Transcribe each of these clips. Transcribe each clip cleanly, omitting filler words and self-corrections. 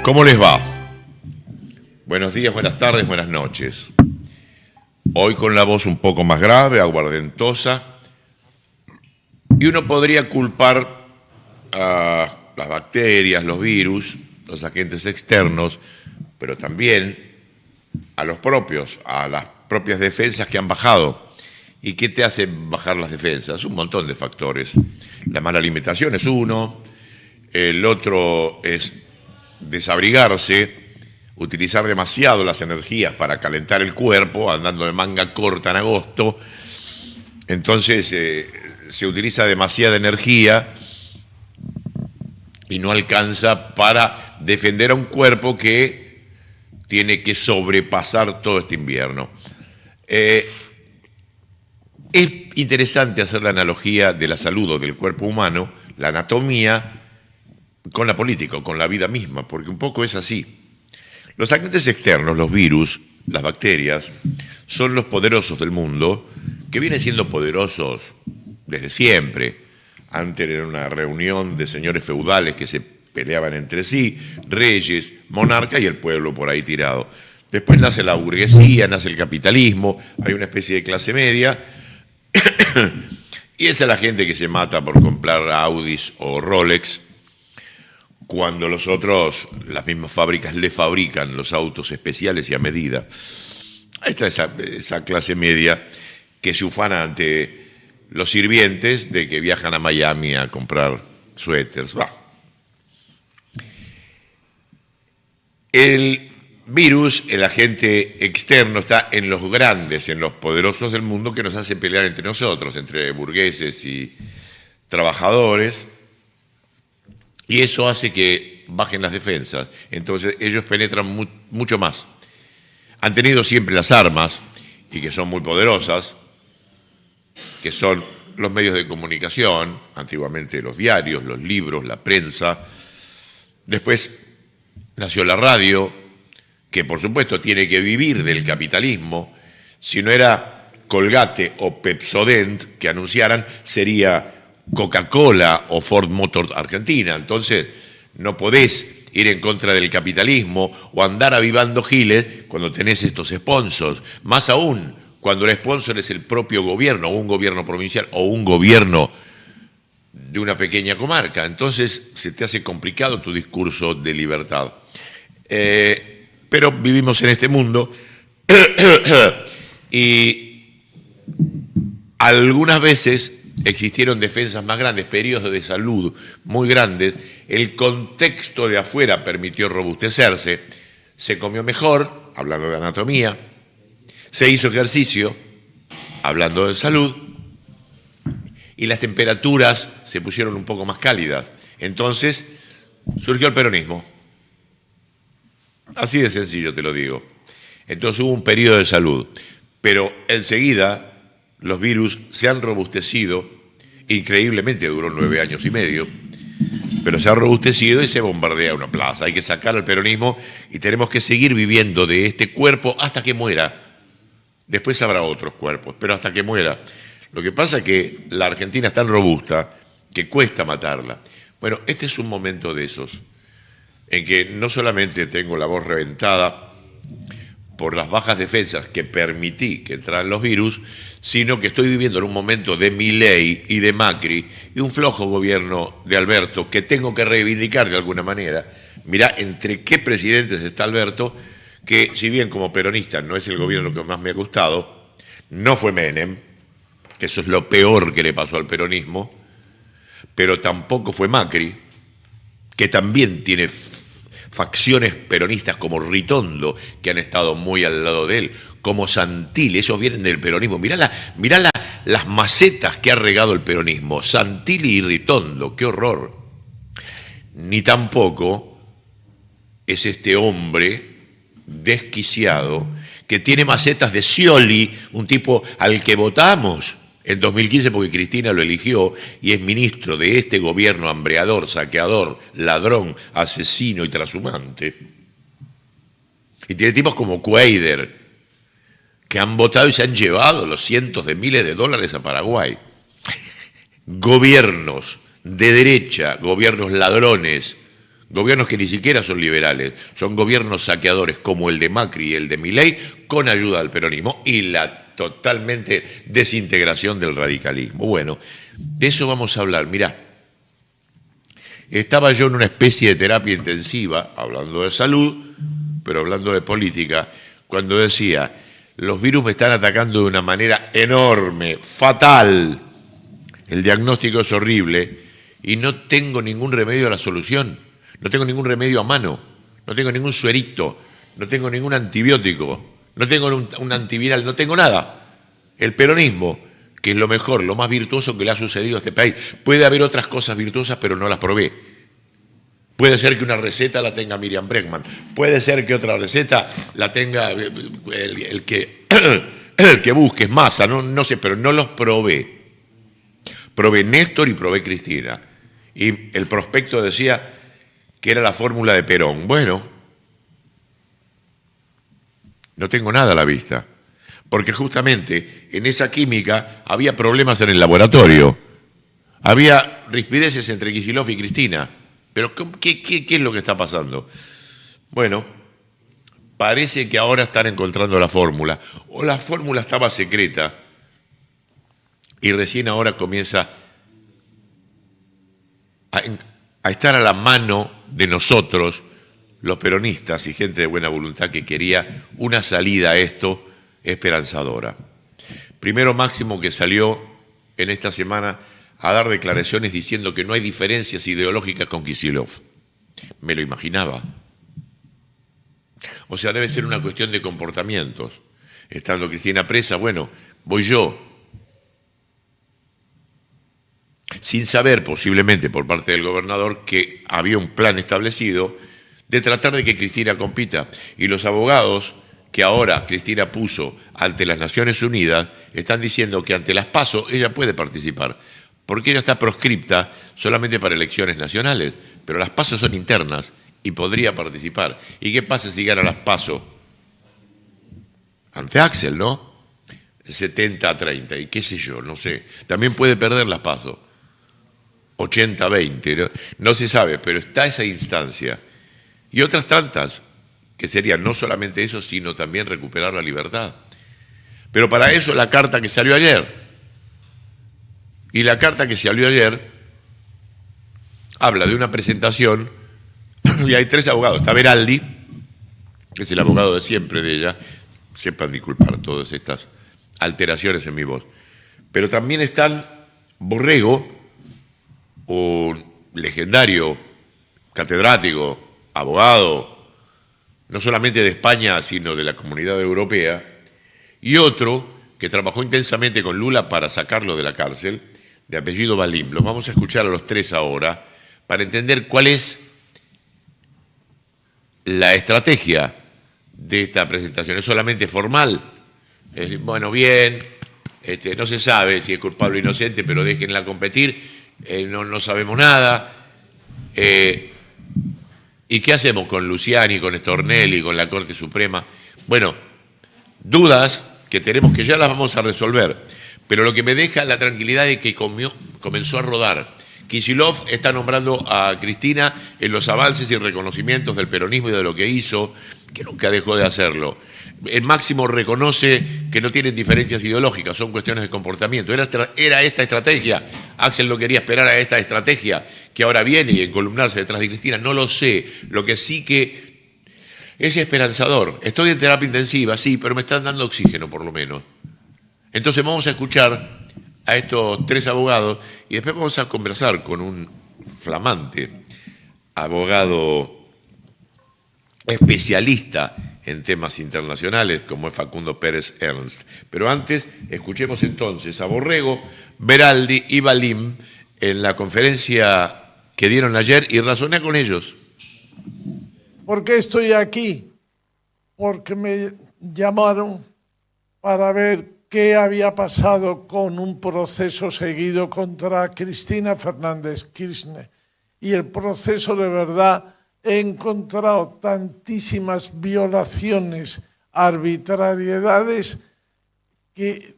¿Cómo les va? Buenos días, buenas tardes, buenas noches. Hoy con la voz un poco más grave, aguardentosa, y uno podría culpar a las bacterias, los virus, los agentes externos, pero también a los propios, a las propias defensas que han bajado. ¿Y qué te hace bajar las defensas? Un montón de factores. La mala alimentación es uno, el otro es desabrigarse, utilizar demasiado las energías para calentar el cuerpo, andando de manga corta en agosto. Entonces se utiliza demasiada energía y no alcanza para defender a un cuerpo que tiene que sobrepasar todo este invierno. Es interesante hacer la analogía de la salud o del cuerpo humano, la anatomía, con la política, con la vida misma, porque un poco es así. Los agentes externos, los virus, las bacterias, son los poderosos del mundo, que vienen siendo poderosos desde siempre. Antes era una reunión de señores feudales que se peleaban entre sí, reyes, monarcas y el pueblo por ahí tirado. Después nace la burguesía, nace el capitalismo, hay una especie de clase media, y esa es la gente que se mata por comprar Audis o Rolex, cuando los otros, las mismas fábricas, le fabrican los autos especiales y a medida. Ahí está esa clase media que se ufana ante los sirvientes de que viajan a Miami a comprar suéteres. El virus, el agente externo, está en los grandes, en los poderosos del mundo que nos hace pelear entre nosotros, entre burgueses y trabajadores. Y eso hace que bajen las defensas. Entonces ellos penetran mucho más. Han tenido siempre las armas, y que son muy poderosas, que son los medios de comunicación, antiguamente los diarios, los libros, la prensa. Después nació la radio, que por supuesto tiene que vivir del capitalismo. Si no era Colgate o Pepsodent que anunciaran, sería Coca-Cola o Ford Motor Argentina. Entonces no podés ir en contra del capitalismo o andar avivando giles cuando tenés estos sponsors. Más aún cuando el sponsor es el propio gobierno, o un gobierno provincial o un gobierno de una pequeña comarca. Entonces se te hace complicado tu discurso de libertad. Pero vivimos en este mundo y algunas veces existieron defensas más grandes, periodos de salud muy grandes, el contexto de afuera permitió robustecerse, se comió mejor, hablando de anatomía, se hizo ejercicio, hablando de salud, y las temperaturas se pusieron un poco más cálidas. Entonces surgió el peronismo. Así de sencillo te lo digo. Entonces hubo un periodo de salud, pero enseguida los virus se han robustecido, increíblemente duró 9 años y medio, pero se ha robustecido y se bombardea una plaza. Hay que sacar al peronismo y tenemos que seguir viviendo de este cuerpo hasta que muera. Después habrá otros cuerpos, pero hasta que muera. Lo que pasa es que la Argentina es tan robusta que cuesta matarla. Bueno, este es un momento de esos, en que no solamente tengo la voz reventada por las bajas defensas que permití que entraran los virus, sino que estoy viviendo en un momento de Milei y de Macri y un flojo gobierno de Alberto que tengo que reivindicar de alguna manera. Mirá entre qué presidentes está Alberto, que si bien como peronista no es el gobierno que más me ha gustado, no fue Menem, que eso es lo peor que le pasó al peronismo, pero tampoco fue Macri, que también tiene facciones peronistas como Ritondo, que han estado muy al lado de él, como Santilli, esos vienen del peronismo. Mirá las macetas que ha regado el peronismo, Santilli y Ritondo, qué horror. Ni tampoco es este hombre desquiciado que tiene macetas de Scioli, un tipo al que votamos en 2015 porque Cristina lo eligió y es ministro de este gobierno hambreador, saqueador, ladrón, asesino y trashumante. Y tiene tipos como Cuader, que han votado y se han llevado los cientos de miles de dólares a Paraguay. Gobiernos de derecha, gobiernos ladrones, Gobiernos que ni siquiera son liberales, son gobiernos saqueadores como el de Macri y el de Milei, con ayuda del peronismo y la totalmente desintegración del radicalismo. Bueno, de eso vamos a hablar. Mirá, estaba yo en una especie de terapia intensiva, hablando de salud, pero hablando de política, cuando decía, los virus me están atacando de una manera enorme, fatal, el diagnóstico es horrible y no tengo ningún remedio a la solución. No tengo ningún remedio a mano, no tengo ningún suerito, no tengo ningún antibiótico, no tengo un antiviral, no tengo nada. El peronismo, que es lo mejor, lo más virtuoso que le ha sucedido a este país. Puede haber otras cosas virtuosas, pero no las probé. Puede ser que una receta la tenga Miriam Bregman, puede ser que otra receta la tenga el que busques, Massa, no sé, pero no los probé. Probé Néstor y probé Cristina. Y el prospecto decía que era la fórmula de Perón. Bueno, no tengo nada a la vista, porque justamente en esa química había problemas en el laboratorio, había rispideces entre Kicillof y Cristina. Pero ¿qué es lo que está pasando? Bueno, parece que ahora están encontrando la fórmula, o la fórmula estaba secreta, y recién ahora comienza a estar a la mano de nosotros, los peronistas y gente de buena voluntad que quería una salida a esto esperanzadora. Primero Máximo, que salió en esta semana a dar declaraciones diciendo que no hay diferencias ideológicas con Kicillof. Me lo imaginaba. O sea, debe ser una cuestión de comportamientos. Estando Cristina presa, bueno, voy yo. Sin saber, posiblemente por parte del gobernador, que había un plan establecido de tratar de que Cristina compita. Y los abogados que ahora Cristina puso ante las Naciones Unidas están diciendo que ante las PASO ella puede participar, porque ella está proscripta solamente para elecciones nacionales, pero las PASO son internas y podría participar. ¿Y qué pasa si gana las PASO? Ante Axel, ¿no? 70-30, y qué sé yo, no sé. También puede perder las PASO. 80-20, no se sabe, pero está esa instancia. Y otras tantas, que serían no solamente eso, sino también recuperar la libertad. Pero para eso la carta que salió ayer. Y la carta que salió ayer habla de una presentación, y hay 3 abogados. Está Veraldi, que es el abogado de siempre de ella. Sepan disculpar todas estas alteraciones en mi voz. Pero también están Borrego, un legendario catedrático, abogado, no solamente de España, sino de la Comunidad Europea, y otro que trabajó intensamente con Lula para sacarlo de la cárcel, de apellido Balim. Los vamos a escuchar a los 3 ahora para entender cuál es la estrategia de esta presentación. ¿Es solamente formal? Bueno, bien, no se sabe si es culpable o inocente, pero déjenla competir. No sabemos nada. ¿Y qué hacemos con Luciani, con Stornelli, con la Corte Suprema? Bueno, dudas que tenemos que ya las vamos a resolver, pero lo que me deja la tranquilidad es que comenzó a rodar. Kicillof está nombrando a Cristina en los avances y reconocimientos del peronismo y de lo que hizo, que nunca dejó de hacerlo. El Máximo reconoce que no tienen diferencias ideológicas, son cuestiones de comportamiento. ¿Era esta estrategia? Axel no quería esperar a esta estrategia que ahora viene y encolumnarse detrás de Cristina. No lo sé. Lo que sí que es esperanzador. Estoy en terapia intensiva, sí, pero me están dando oxígeno por lo menos. Entonces vamos a escuchar a estos 3 abogados y después vamos a conversar con un flamante abogado especialista en temas internacionales como es Facundo Pérez Ernst. Pero antes, escuchemos entonces a Borrego, Veraldi y Balim en la conferencia que dieron ayer y razoné con ellos. ¿Por qué estoy aquí? Porque me llamaron para ver qué había pasado con un proceso seguido contra Cristina Fernández Kirchner. Y el proceso, de verdad, he encontrado tantísimas violaciones, arbitrariedades, que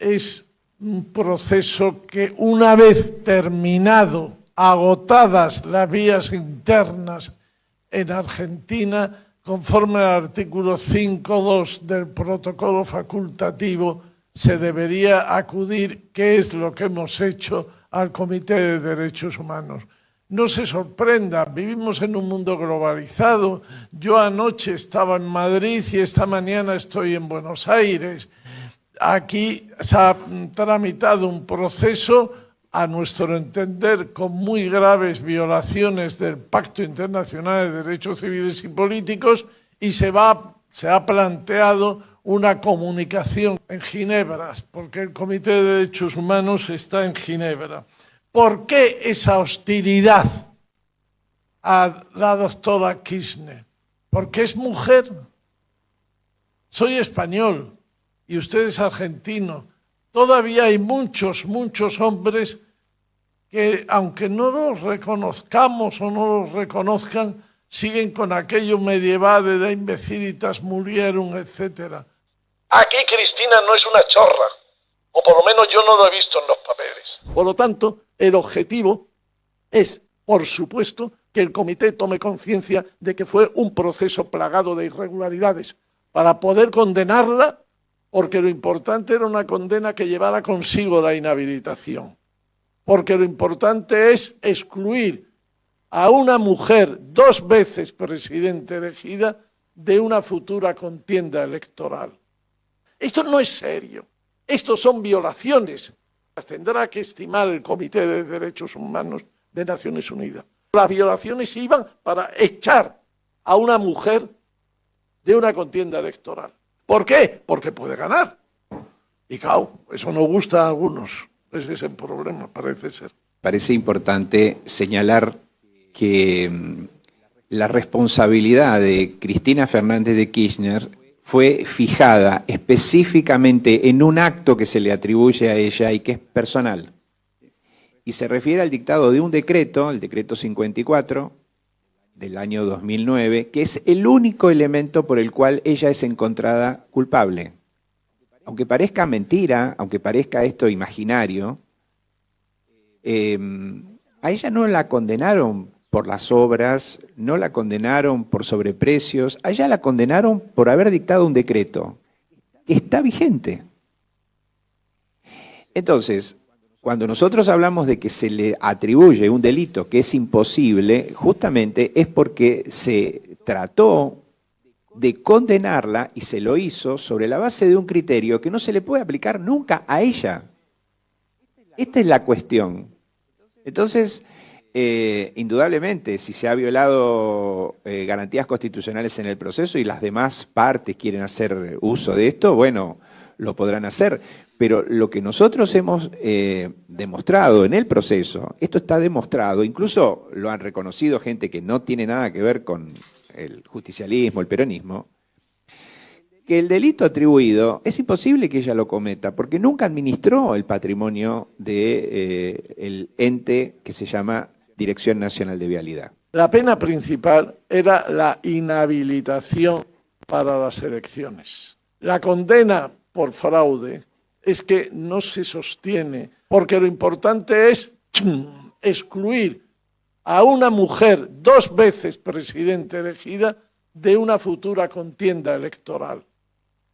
es un proceso que, una vez terminado, agotadas las vías internas en Argentina, conforme al artículo 5.2 del protocolo facultativo, se debería acudir, que es lo que hemos hecho, al Comité de Derechos Humanos. No se sorprenda, vivimos en un mundo globalizado. Yo anoche estaba en Madrid y esta mañana estoy en Buenos Aires. Aquí se ha tramitado un proceso, a nuestro entender, con muy graves violaciones del Pacto Internacional de Derechos Civiles y Políticos, y se ha planteado una comunicación en Ginebra, porque el Comité de Derechos Humanos está en Ginebra. ¿Por qué esa hostilidad a la doctora Kirchner? ¿Porque es mujer? Soy español y usted es argentino. Todavía hay muchos hombres que, aunque no los reconozcamos o no los reconozcan, siguen con aquello medieval de la imbecilitas mulierum, etc. Aquí Cristina no es una chorra, o por lo menos yo no lo he visto en los papeles. Por lo tanto, el objetivo es, por supuesto, que el comité tome conciencia de que fue un proceso plagado de irregularidades para poder condenarla, porque lo importante era una condena que llevara consigo la inhabilitación. Porque lo importante es excluir a una mujer 2 veces presidente elegida de una futura contienda electoral. Esto no es serio. Esto son violaciones. Las tendrá que estimar el Comité de Derechos Humanos de Naciones Unidas. Las violaciones iban para echar a una mujer de una contienda electoral. ¿Por qué? Porque puede ganar. Y claro, eso no gusta a algunos. Ese es el problema, parece ser. Parece importante señalar que la responsabilidad de Cristina Fernández de Kirchner fue fijada específicamente en un acto que se le atribuye a ella y que es personal. Y se refiere al dictado de un decreto, el decreto 54 del año 2009, que es el único elemento por el cual ella es encontrada culpable. Aunque parezca mentira, aunque parezca esto imaginario, a ella no la condenaron por las obras, no la condenaron por sobreprecios, a ella la condenaron por haber dictado un decreto que está vigente. Entonces, cuando nosotros hablamos de que se le atribuye un delito que es imposible, justamente es porque se trató de condenarla y se lo hizo sobre la base de un criterio que no se le puede aplicar nunca a ella. Esta es la cuestión. Entonces, indudablemente, si se ha violado garantías constitucionales en el proceso y las demás partes quieren hacer uso de esto, bueno, lo podrán hacer. Pero lo que nosotros hemos demostrado en el proceso, esto está demostrado, incluso lo han reconocido gente que no tiene nada que ver con el justicialismo, el peronismo, que el delito atribuido es imposible que ella lo cometa, porque nunca administró el patrimonio del ente que se llama Dirección Nacional de Vialidad. La pena principal era la inhabilitación para las elecciones. La condena por fraude es que no se sostiene, porque lo importante es excluir a una mujer 2 veces presidente elegida de una futura contienda electoral.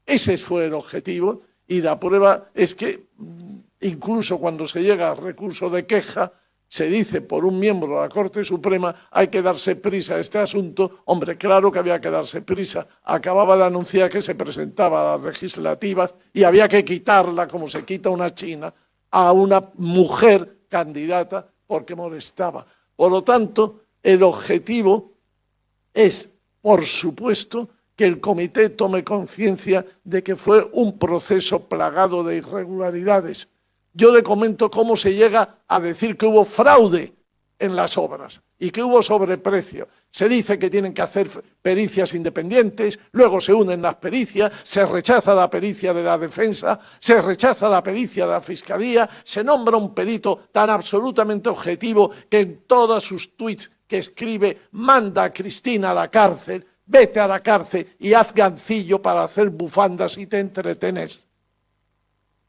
Ese fue el objetivo y la prueba es que incluso cuando se llega al recurso de queja, se dice por un miembro de la Corte Suprema hay que darse prisa a este asunto. Hombre, claro que había que darse prisa. Acababa de anunciar que se presentaba a las legislativas y había que quitarla, como se quita una china, a una mujer candidata porque molestaba. Por lo tanto, el objetivo es, por supuesto, que el comité tome conciencia de que fue un proceso plagado de irregularidades. Yo le comento cómo se llega a decir que hubo fraude en las obras y que hubo sobreprecio. Se dice que tienen que hacer pericias independientes, luego se unen las pericias, se rechaza la pericia de la defensa, se rechaza la pericia de la fiscalía, se nombra un perito tan absolutamente objetivo que en todos sus tuits que escribe manda a Cristina a la cárcel, vete a la cárcel y haz gancillo para hacer bufandas y te entretenes.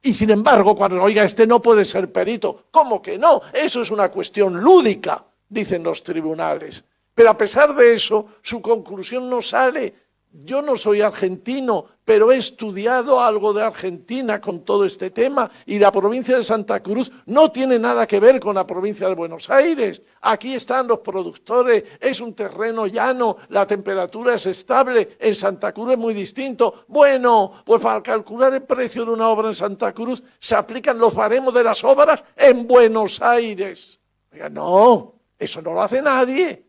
Y sin embargo, cuando oiga, este no puede ser perito, ¿cómo que no? Eso es una cuestión lúdica, dicen los tribunales. Pero a pesar de eso, su conclusión no sale. Yo no soy argentino, pero he estudiado algo de Argentina con todo este tema y la provincia de Santa Cruz no tiene nada que ver con la provincia de Buenos Aires. Aquí están los productores, es un terreno llano, la temperatura es estable, en Santa Cruz es muy distinto. Bueno, pues para calcular el precio de una obra en Santa Cruz se aplican los baremos de las obras en Buenos Aires. Oiga, no, eso no lo hace nadie.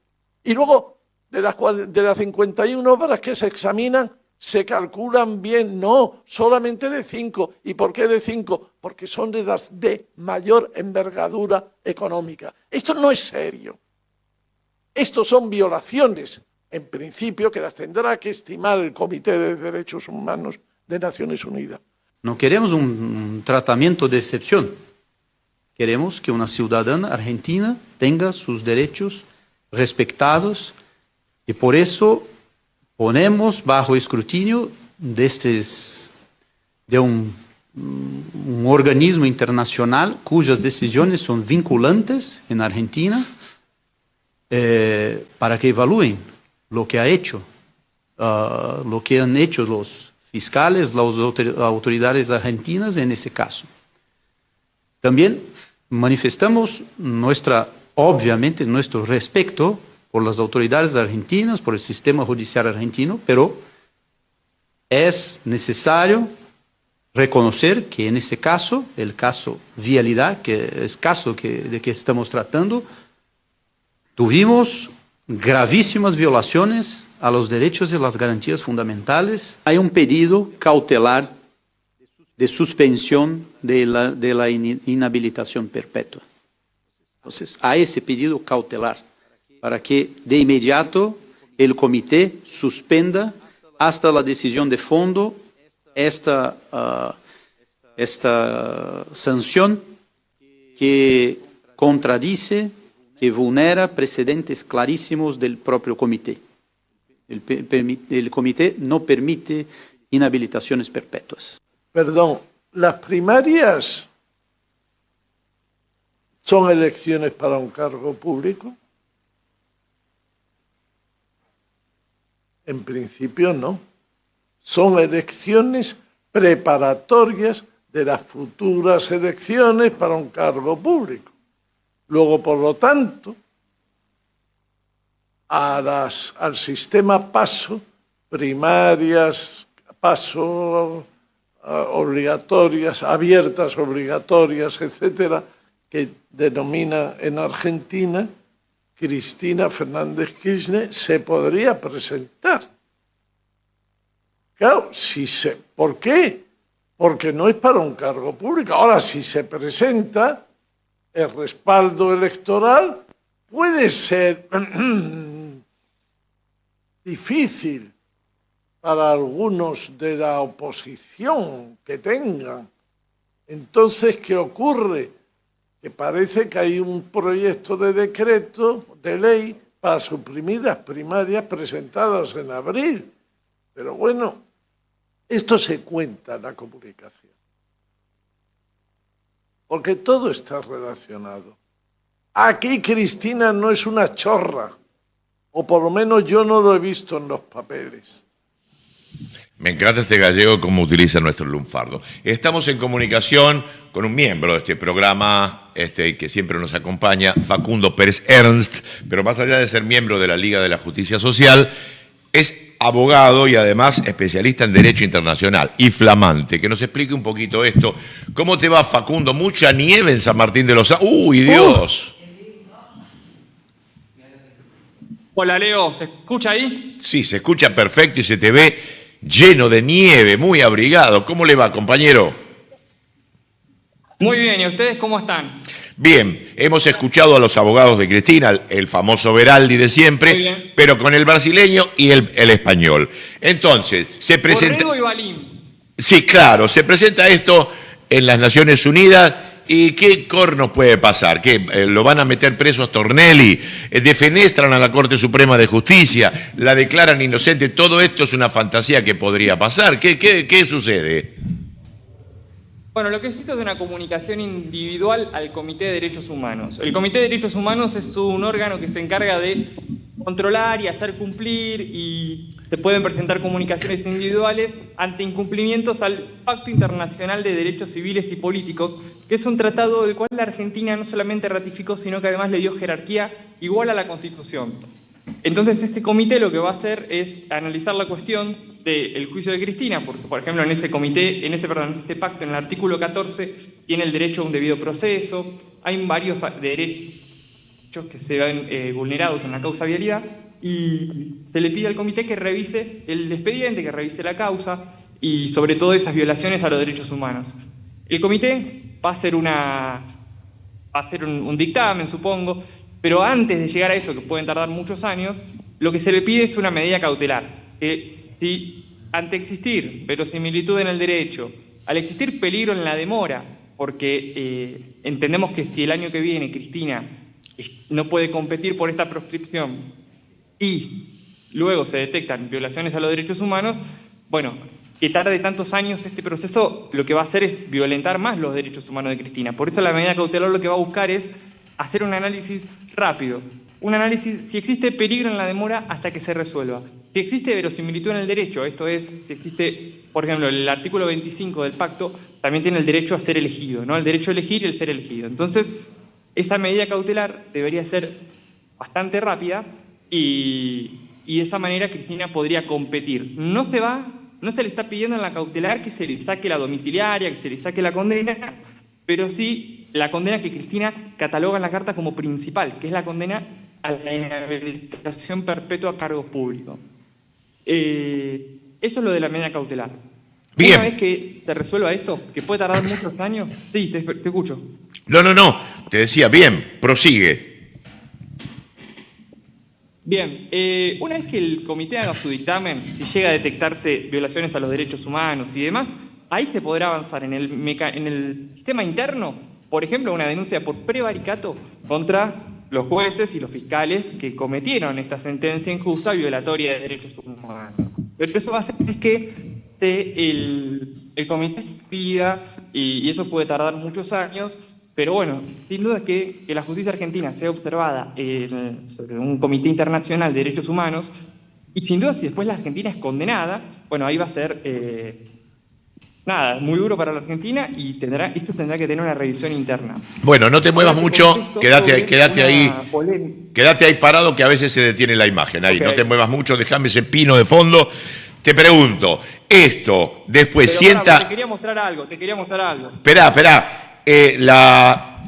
Y luego, de las 51 obras que se examinan, se calculan bien, no, solamente de 5. ¿Y por qué de 5? Porque son de las de mayor envergadura económica. Esto no es serio. Estos son violaciones, en principio, que las tendrá que estimar el Comité de Derechos Humanos de Naciones Unidas. No queremos un tratamiento de excepción. Queremos que una ciudadana argentina tenga sus derechos respetados y por eso ponemos bajo escrutinio de un organismo internacional cuyas decisiones son vinculantes en Argentina para que evalúen lo que ha hecho, lo que han hecho los fiscales, las autoridades argentinas en ese caso. También manifestamos obviamente nuestro respeto por las autoridades argentinas, por el sistema judicial argentino, pero es necesario reconocer que en ese caso, el caso Vialidad, que es caso de que estamos tratando, tuvimos gravísimas violaciones a los derechos y las garantías fundamentales. Hay un pedido cautelar de suspensión de la inhabilitación perpetua. Entonces, hay ese pedido cautelar para que de inmediato el comité suspenda hasta la decisión de fondo esta sanción que contradice, que vulnera precedentes clarísimos del propio comité. El comité no permite inhabilitaciones perpetuas. Perdón, las primarias son elecciones para un cargo público. En principio no. Son elecciones preparatorias de las futuras elecciones para un cargo público. Luego, por lo tanto, al sistema PASO, primarias, PASO obligatorias, abiertas, obligatorias, etcétera, que denomina en Argentina, Cristina Fernández Kirchner se podría presentar. Claro, ¿por qué? Porque no es para un cargo público. Ahora, si se presenta, el respaldo electoral puede ser difícil para algunos de la oposición que tengan. Entonces, ¿qué ocurre? Que parece que hay un proyecto de decreto, de ley, para suprimir las primarias presentadas en abril. Pero bueno, esto se cuenta en la comunicación. Porque todo está relacionado. Aquí Cristina no es una chorra, o por lo menos yo no lo he visto en los papeles. Me encanta este gallego como utiliza nuestro lunfardo. Estamos en comunicación con un miembro de este programa que siempre nos acompaña, Facundo Pérez Ernst, pero más allá de ser miembro de la Liga de la Justicia Social, es abogado y además especialista en Derecho Internacional y flamante. Que nos explique un poquito esto. ¿Cómo te va, Facundo? Mucha nieve en San Martín de los Andes. ¡Uy, Dios! Hola, Leo. ¿Se escucha ahí? Sí, se escucha perfecto y se te ve lleno de nieve, muy abrigado. ¿Cómo le va, compañero? Muy bien, ¿y ustedes cómo están? Bien, hemos escuchado a los abogados de Cristina, el famoso Veraldi de siempre, pero con el brasileño y el español. Entonces, se presenta... Borrego y Balín. Sí, claro, se presenta esto en las Naciones Unidas. ¿Y qué cornos puede pasar? ¿Qué, lo van a meter preso a Stornelli? ¿Defenestran a la Corte Suprema de Justicia? ¿La declaran inocente? Todo esto es una fantasía que podría pasar. ¿Qué sucede? Bueno, lo que necesito es una comunicación individual al Comité de Derechos Humanos. El Comité de Derechos Humanos es un órgano que se encarga de controlar y hacer cumplir, y se pueden presentar comunicaciones individuales ante incumplimientos al Pacto Internacional de Derechos Civiles y Políticos, que es un tratado del cual la Argentina no solamente ratificó, sino que además le dio jerarquía igual a la Constitución. Entonces ese comité lo que va a hacer es analizar la cuestión del juicio de Cristina, porque por ejemplo en ese pacto, en el artículo 14, tiene el derecho a un debido proceso, hay varios derechos que se ven vulnerados en la causa vialidad, y se le pide al comité que revise el expediente, que revise la causa, y sobre todo esas violaciones a los derechos humanos. El comité va a hacer un dictamen, supongo, pero antes de llegar a eso, que pueden tardar muchos años, lo que se le pide es una medida cautelar, que si ante existir verosimilitud en el derecho, al existir peligro en la demora, porque entendemos que si el año que viene Cristina no puede competir por esta proscripción y luego se detectan violaciones a los derechos humanos, bueno, que tarde tantos años este proceso, lo que va a hacer es violentar más los derechos humanos de Cristina. Por eso la medida cautelar lo que va a buscar es hacer un análisis rápido, un análisis si existe peligro en la demora hasta que se resuelva, si existe verosimilitud en el derecho, esto es, si existe, por ejemplo, el artículo 25 del pacto también tiene el derecho a ser elegido, ¿no? El derecho a elegir y el ser elegido. Entonces, esa medida cautelar debería ser bastante rápida y de esa manera Cristina podría competir. No se le está pidiendo en la cautelar que se le saque la domiciliaria, que se le saque la condena, pero sí la condena que Cristina cataloga en la carta como principal, que es la condena a la inhabilitación perpetua a cargos públicos. Eso es lo de la medida cautelar. Bien. Una vez que se resuelva esto, que puede tardar muchos años, sí, te escucho. No, te decía, bien, prosigue. Bien, una vez que el comité haga su dictamen, si llega a detectarse violaciones a los derechos humanos y demás, ahí se podrá avanzar en el sistema interno, por ejemplo, una denuncia por prevaricato contra los jueces y los fiscales que cometieron esta sentencia injusta violatoria de derechos humanos. Pero eso va a hacer que el comité se pida, y eso puede tardar muchos años, pero bueno, sin duda que la justicia argentina sea observada sobre un comité internacional de derechos humanos, y sin duda si después la Argentina es condenada, bueno, ahí va a ser muy duro para la Argentina, y esto tendrá que tener una revisión interna. Bueno, no te muevas mucho, quédate ahí parado, que a veces se detiene la imagen. Ahí, okay. No te muevas mucho, déjame ese pino de fondo. Te pregunto, esto después pero sienta... Te quería mostrar algo. Esperá.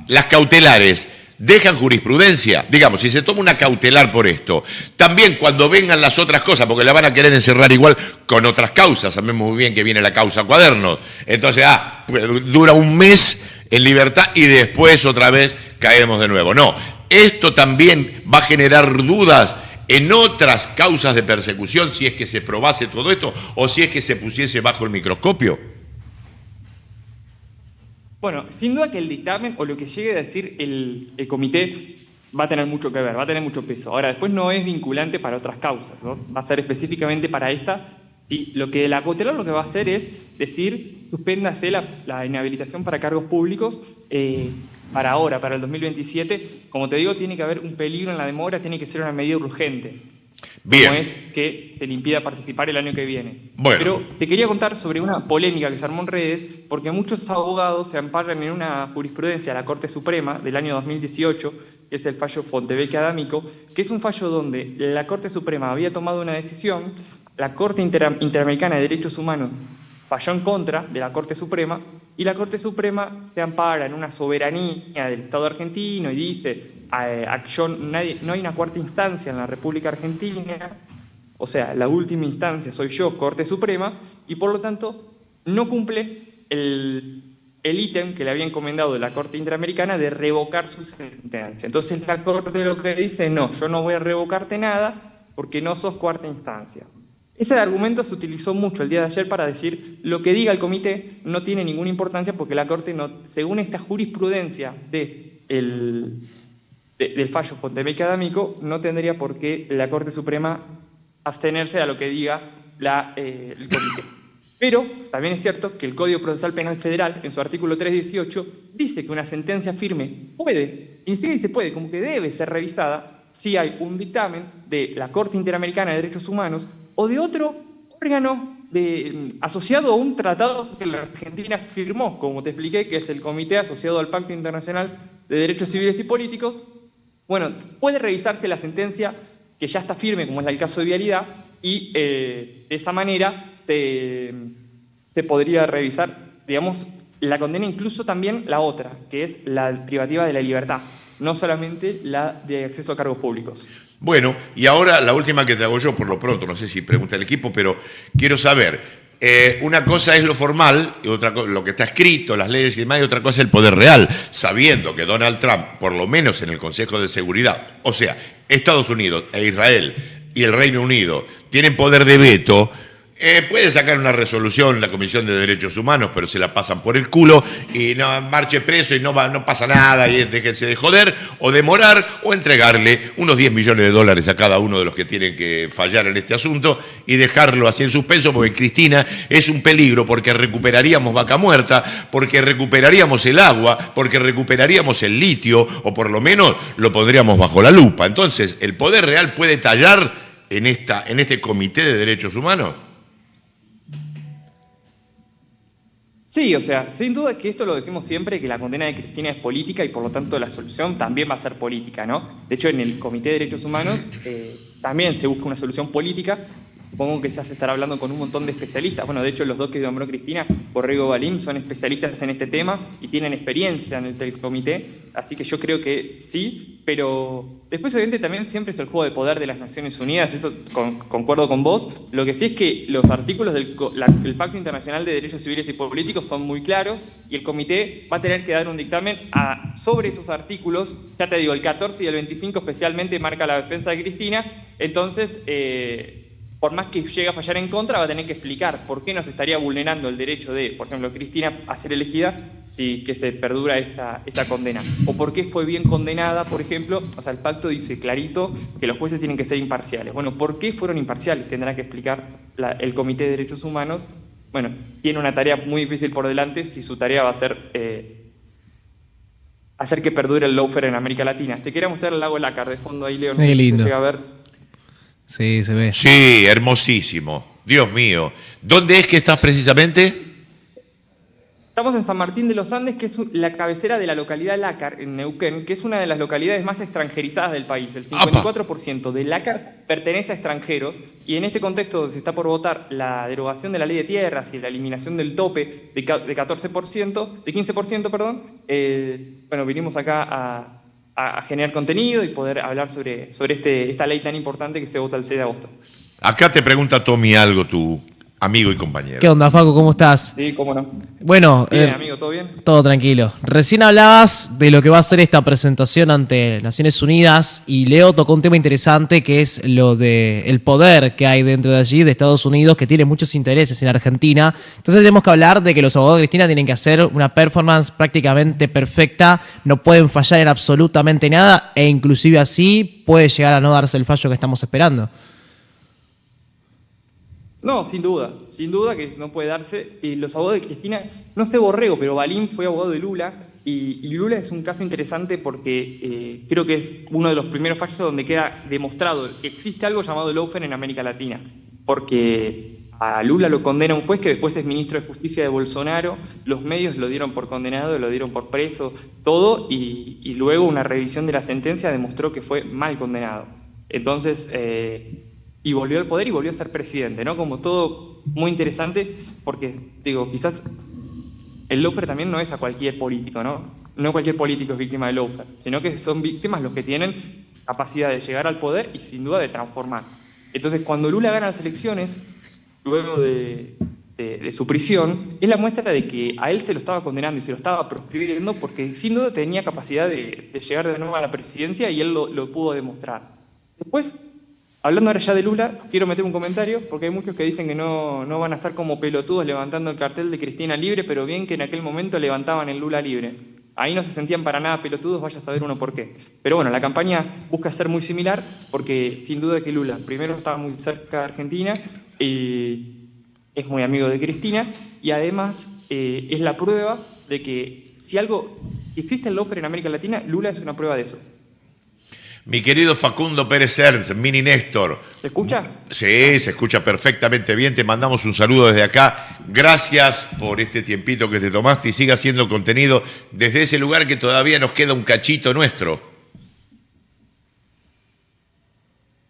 Las cautelares dejan jurisprudencia. Digamos, si se toma una cautelar por esto, también cuando vengan las otras cosas, porque la van a querer encerrar igual con otras causas, sabemos muy bien que viene la causa Cuadernos, entonces, dura un mes en libertad y después otra vez caemos de nuevo. No, esto también va a generar dudas en otras causas de persecución, si es que se probase todo esto o si es que se pusiese bajo el microscopio. Bueno, sin duda que el dictamen o lo que llegue a decir el comité va a tener mucho que ver, va a tener mucho peso. Ahora, después no es vinculante para otras causas, ¿no? Va a ser específicamente para esta. Sí, lo que la cautelar lo que va a hacer es decir, suspéndase la inhabilitación para cargos públicos para ahora, para el 2027. Como te digo, tiene que haber un peligro en la demora, tiene que ser una medida urgente. Bien. Como es que se le impida participar el año que viene. Bueno. Pero te quería contar sobre una polémica que se armó en redes, porque muchos abogados se amparan en una jurisprudencia de la Corte Suprema del año 2018, que es el fallo Fontevecchia D'Amico, que es un fallo donde la Corte Suprema había tomado una decisión, la Corte Interamericana de Derechos Humanos falló en contra de la Corte Suprema, y la Corte Suprema se ampara en una soberanía del Estado argentino y dice no hay una cuarta instancia en la República Argentina, o sea, la última instancia soy yo, Corte Suprema, y por lo tanto no cumple el ítem que le había encomendado de la Corte Interamericana de revocar su sentencia. Entonces la Corte lo que dice, no, yo no voy a revocarte nada porque no sos cuarta instancia. Ese argumento se utilizó mucho el día de ayer para decir lo que diga el comité no tiene ninguna importancia porque la Corte, según esta jurisprudencia del fallo Fontevecchia D'Amico, no tendría por qué la Corte Suprema abstenerse a lo que diga el comité. Pero también es cierto que el Código Procesal Penal Federal, en su artículo 318, dice que una sentencia firme puede, y sí se puede, como que debe ser revisada si hay un dictamen de la Corte Interamericana de Derechos Humanos o de otro órgano asociado a un tratado que la Argentina firmó, como te expliqué, que es el Comité Asociado al Pacto Internacional de Derechos Civiles y Políticos. Bueno, puede revisarse la sentencia que ya está firme, como es el caso de Vialidad, y de esa manera se podría revisar, digamos, la condena, incluso también la otra, que es la privativa de la libertad, no solamente la de acceso a cargos públicos. Bueno, y ahora la última que te hago yo, por lo pronto, no sé si pregunta el equipo, pero quiero saber, una cosa es lo formal, y otra lo que está escrito, las leyes y demás, y otra cosa es el poder real, sabiendo que Donald Trump, por lo menos en el Consejo de Seguridad, o sea, Estados Unidos e Israel y el Reino Unido tienen poder de veto. Puede sacar una resolución la Comisión de Derechos Humanos, pero se la pasan por el culo y no marche preso y no pasa nada y déjense de joder o demorar o entregarle unos 10 millones de dólares a cada uno de los que tienen que fallar en este asunto y dejarlo así en suspenso, porque Cristina es un peligro, porque recuperaríamos Vaca Muerta, porque recuperaríamos el agua, porque recuperaríamos el litio o por lo menos lo pondríamos bajo la lupa. Entonces, ¿el poder real puede tallar en este Comité de Derechos Humanos? Sí, o sea, sin duda que esto lo decimos siempre, que la condena de Cristina es política y por lo tanto la solución también va a ser política, ¿no? De hecho, en el Comité de Derechos Humanos también se busca una solución política. Supongo que ya se estará hablando con un montón de especialistas. Bueno, de hecho, los dos que nombró Cristina, Borrego y Balim, son especialistas en este tema y tienen experiencia en el comité, así que yo creo que sí, pero después, obviamente, también siempre es el juego de poder de las Naciones Unidas, esto concuerdo con vos. Lo que sí es que los artículos del Pacto Internacional de Derechos Civiles y Políticos son muy claros y el comité va a tener que dar un dictamen sobre esos artículos. Ya te digo, el 14 y el 25 especialmente marca la defensa de Cristina, entonces por más que llegue a fallar en contra, va a tener que explicar por qué nos estaría vulnerando el derecho de, por ejemplo, Cristina a ser elegida si que se perdura esta condena. O por qué fue bien condenada, por ejemplo. O sea, el pacto dice clarito que los jueces tienen que ser imparciales. Bueno, ¿por qué fueron imparciales? Tendrá que explicar el Comité de Derechos Humanos. Bueno, tiene una tarea muy difícil por delante si su tarea va a ser hacer que perdure el lawfare en América Latina. Te quería mostrar el lago Lácar de fondo ahí, León. Qué lindo. Se llega a ver. Sí, se ve. Sí, hermosísimo. Dios mío. ¿Dónde es que estás precisamente? Estamos en San Martín de los Andes, que es la cabecera de la localidad Lácar, en Neuquén, que es una de las localidades más extranjerizadas del país. El 54% de Lácar pertenece a extranjeros, y en este contexto donde se está por votar la derogación de la ley de tierras y la eliminación del tope de 15%, perdón, bueno, vinimos acá a generar contenido y poder hablar sobre esta ley tan importante que se vota el 6 de agosto. Acá te pregunta Tommy algo, tu amigo y compañero. ¿Qué onda, Facu? ¿Cómo estás? Sí, cómo no. Bueno, Bien, amigo, ¿todo bien? todo tranquilo. Recién hablabas de lo que va a ser esta presentación ante Naciones Unidas y Leo tocó un tema interesante que es lo del poder que hay dentro de allí, de Estados Unidos, que tiene muchos intereses en Argentina. Entonces tenemos que hablar de que los abogados de Cristina tienen que hacer una performance prácticamente perfecta, no pueden fallar en absolutamente nada e inclusive así puede llegar a no darse el fallo que estamos esperando. No, sin duda que no puede darse. Los abogados de Cristina, no sé Borrego, pero Balim fue abogado de Lula, y Lula es un caso interesante porque creo que es uno de los primeros fallos donde queda demostrado que existe algo llamado lawfare en América Latina, porque a Lula lo condena un juez que después es ministro de Justicia de Bolsonaro, los medios lo dieron por condenado, lo dieron por preso, todo, y luego una revisión de la sentencia demostró que fue mal condenado. Entonces, y volvió al poder y volvió a ser presidente, ¿no? Como todo muy interesante, porque, digo, quizás el lawfare también no es a cualquier político, ¿no? No cualquier político es víctima del lawfare, sino que son víctimas los que tienen capacidad de llegar al poder y sin duda de transformar. Entonces, cuando Lula gana las elecciones, luego de su prisión, es la muestra de que a él se lo estaba condenando y se lo estaba proscribiendo porque sin duda tenía capacidad de llegar de nuevo a la presidencia y él lo pudo demostrar. Después, hablando ahora ya de Lula, quiero meter un comentario, porque hay muchos que dicen que no van a estar como pelotudos levantando el cartel de Cristina libre, pero bien que en aquel momento levantaban el Lula libre. Ahí no se sentían para nada pelotudos, vaya a saber uno por qué. Pero bueno, la campaña busca ser muy similar, porque sin duda que Lula primero estaba muy cerca de Argentina y es muy amigo de Cristina y además es la prueba de que si existe el lawfare en América Latina, Lula es una prueba de eso. Mi querido Facundo Pérez Ernst, Mini Néstor. ¿Se escucha? Sí, se escucha perfectamente bien. Te mandamos un saludo desde acá. Gracias por este tiempito que te tomaste y siga haciendo contenido desde ese lugar que todavía nos queda un cachito nuestro.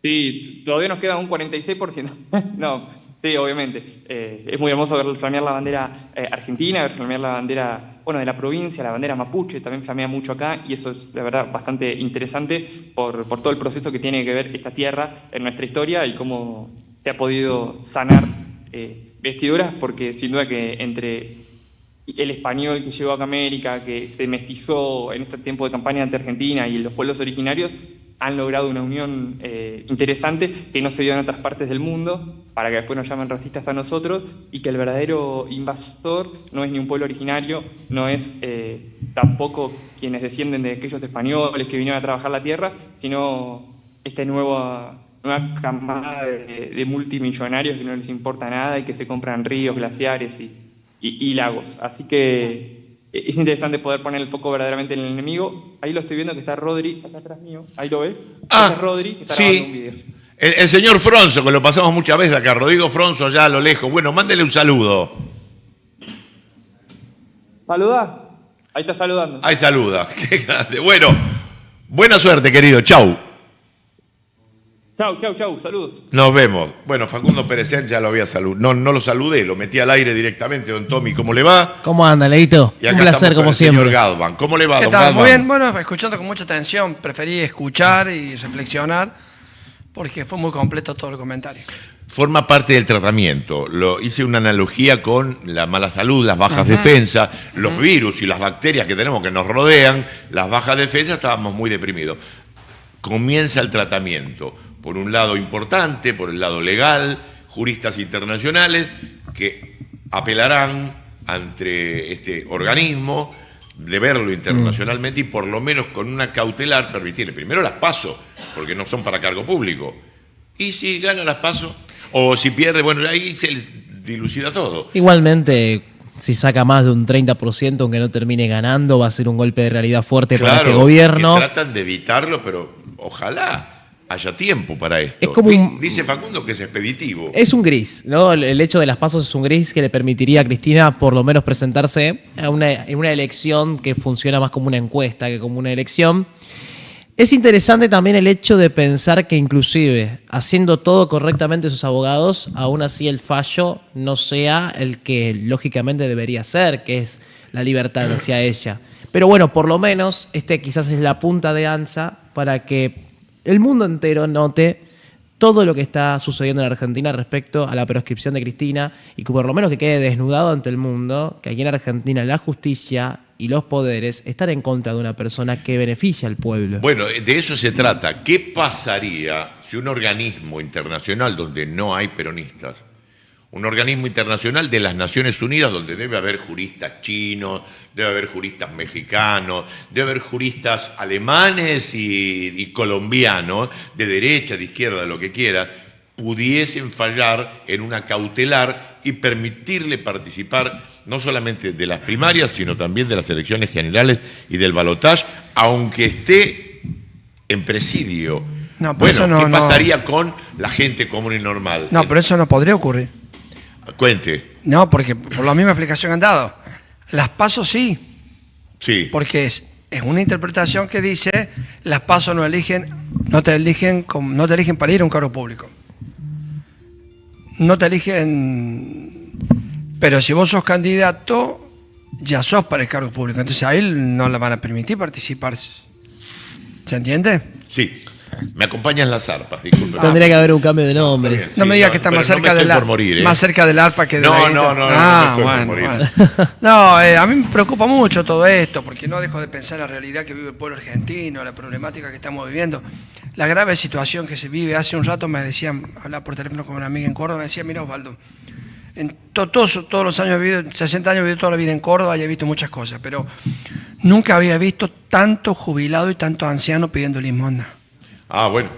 Sí, todavía nos queda un 46%. No, sí, obviamente. Es muy hermoso ver flamear la bandera argentina, ver flamear la bandera, bueno, de la provincia, la bandera mapuche, también flamea mucho acá, y eso es, la verdad, bastante interesante por todo el proceso que tiene que ver esta tierra en nuestra historia y cómo se ha podido sanar vestiduras, porque sin duda que entre el español que llegó acá a América, que se mestizó en este tiempo de campaña ante Argentina y los pueblos originarios, han logrado una unión interesante que no se dio en otras partes del mundo, para que después nos llamen racistas a nosotros, y que el verdadero invasor no es ni un pueblo originario, no es tampoco quienes descienden de aquellos españoles que vinieron a trabajar la tierra, sino esta nueva camada de multimillonarios que no les importa nada y que se compran ríos, glaciares y lagos. Así que es interesante poder poner el foco verdaderamente en el enemigo. Ahí lo estoy viendo que está Rodri, acá atrás mío. Ahí lo ves. Ese es Rodri, que está grabando un video. El señor Fronzo, que lo pasamos muchas veces acá. Rodrigo Fronzo, allá a lo lejos. Bueno, mándele un saludo. ¿Saluda? Ahí está saludando. Ahí saluda. Qué grande. Bueno, buena suerte, querido. Chau. Chau, saludos. Nos vemos. Bueno, Facundo Pérez ya lo había saludado. No lo saludé, lo metí al aire directamente. Don Tommy, ¿cómo le va? ¿Cómo anda, Leito? Y acá Un placer, como siempre. Señor Galvan. ¿Cómo le va, ¿Qué don tal? Galvan? Muy bien, bueno, escuchando con mucha atención, preferí escuchar y reflexionar porque fue muy completo todo el comentario. Forma parte del tratamiento. Hice una analogía con la mala salud, las bajas defensas, los virus y las bacterias que tenemos que nos rodean, las bajas defensas, estábamos muy deprimidos. Comienza el tratamiento. Por un lado importante, por el lado legal, juristas internacionales que apelarán ante este organismo de verlo internacionalmente y por lo menos con una cautelar permitirle. Primero las PASO, porque no son para cargo público. Y si gana las PASO, o si pierde, bueno, ahí se dilucida todo. Igualmente, si saca más de un 30%, aunque no termine ganando, va a ser un golpe de realidad fuerte para este gobierno. Que tratan de evitarlo, pero ojalá haya tiempo para esto. Es como dice Facundo que es expeditivo. Es un gris, ¿no? El hecho de las pasos es un gris que le permitiría a Cristina por lo menos presentarse en una elección que funciona más como una encuesta que como una elección. Es interesante también el hecho de pensar que inclusive haciendo todo correctamente sus abogados, aún así el fallo no sea el que lógicamente debería ser, que es la libertad hacia ella. Pero bueno, por lo menos quizás es la punta de lanza para que el mundo entero note todo lo que está sucediendo en Argentina respecto a la proscripción de Cristina y que por lo menos que quede desnudado ante el mundo que aquí en Argentina la justicia y los poderes están en contra de una persona que beneficia al pueblo. Bueno, de eso se trata. ¿Qué pasaría si un organismo internacional donde no hay peronistas, un organismo internacional de las Naciones Unidas donde debe haber juristas chinos, debe haber juristas mexicanos, debe haber juristas alemanes y colombianos, de derecha, de izquierda, lo que quiera, pudiesen fallar en una cautelar y permitirle participar no solamente de las primarias, sino también de las elecciones generales y del balotaje, aunque esté en presidio? No, pero bueno, eso no, ¿qué pasaría con la gente común y normal? No, pero eso no podría ocurrir. Cuente. No, porque por la misma explicación que han dado. Las PASO sí. Sí. Porque es una interpretación que dice las PASO no te eligen para ir a un cargo público. No te eligen, pero si vos sos candidato, ya sos para el cargo público. Entonces a él no le van a permitir participar. ¿Se entiende? Sí. Me acompañan las arpas, disculpe. Tendría que haber un cambio de nombres. No me digas que está más cerca más cerca del arpa que de No, la no, bueno. No, a mí me preocupa mucho todo esto, porque no dejo de pensar en la realidad que vive el pueblo argentino, la problemática que estamos viviendo, la grave situación que se vive. Hace un rato me decían, hablaba por teléfono con una amiga en Córdoba, me decía, mira Osvaldo, en todos los años he vivido, 60 años he vivido toda la vida en Córdoba y he visto muchas cosas, pero nunca había visto tanto jubilado y tanto anciano pidiendo limosna. Ah, bueno.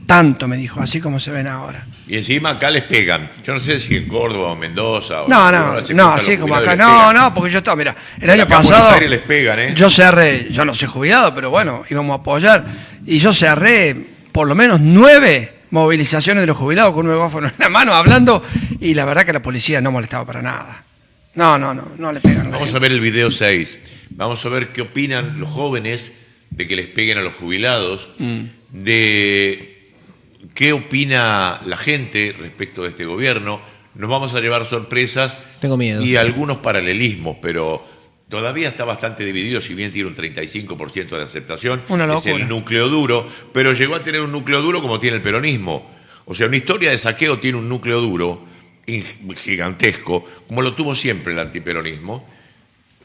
Tanto, me dijo, así como se ven ahora. Y encima acá les pegan. Yo no sé si en Córdoba o Mendoza. No, o así como acá. les No, pegan. no, porque yo estaba, mira, el año Acá en Buenos pasado Aires les pegan, ¿eh? yo no soy jubilado, pero bueno, íbamos a apoyar. Y yo cerré por lo menos 9 movilizaciones de los jubilados con un megáfono en la mano hablando, y la verdad que la policía no molestaba para nada. No le pegan. Vamos a ver el video 6. Vamos a ver qué opinan los jóvenes de que les peguen a los jubilados, de qué opina la gente respecto de este gobierno. Nos vamos a llevar sorpresas. Tengo miedo. Y algunos paralelismos, pero todavía está bastante dividido, si bien tiene un 35% de aceptación. Una Es locura. el núcleo duro, pero llegó a tener un núcleo duro como tiene el peronismo. O sea, una historia de saqueo tiene un núcleo duro gigantesco, como lo tuvo siempre el antiperonismo,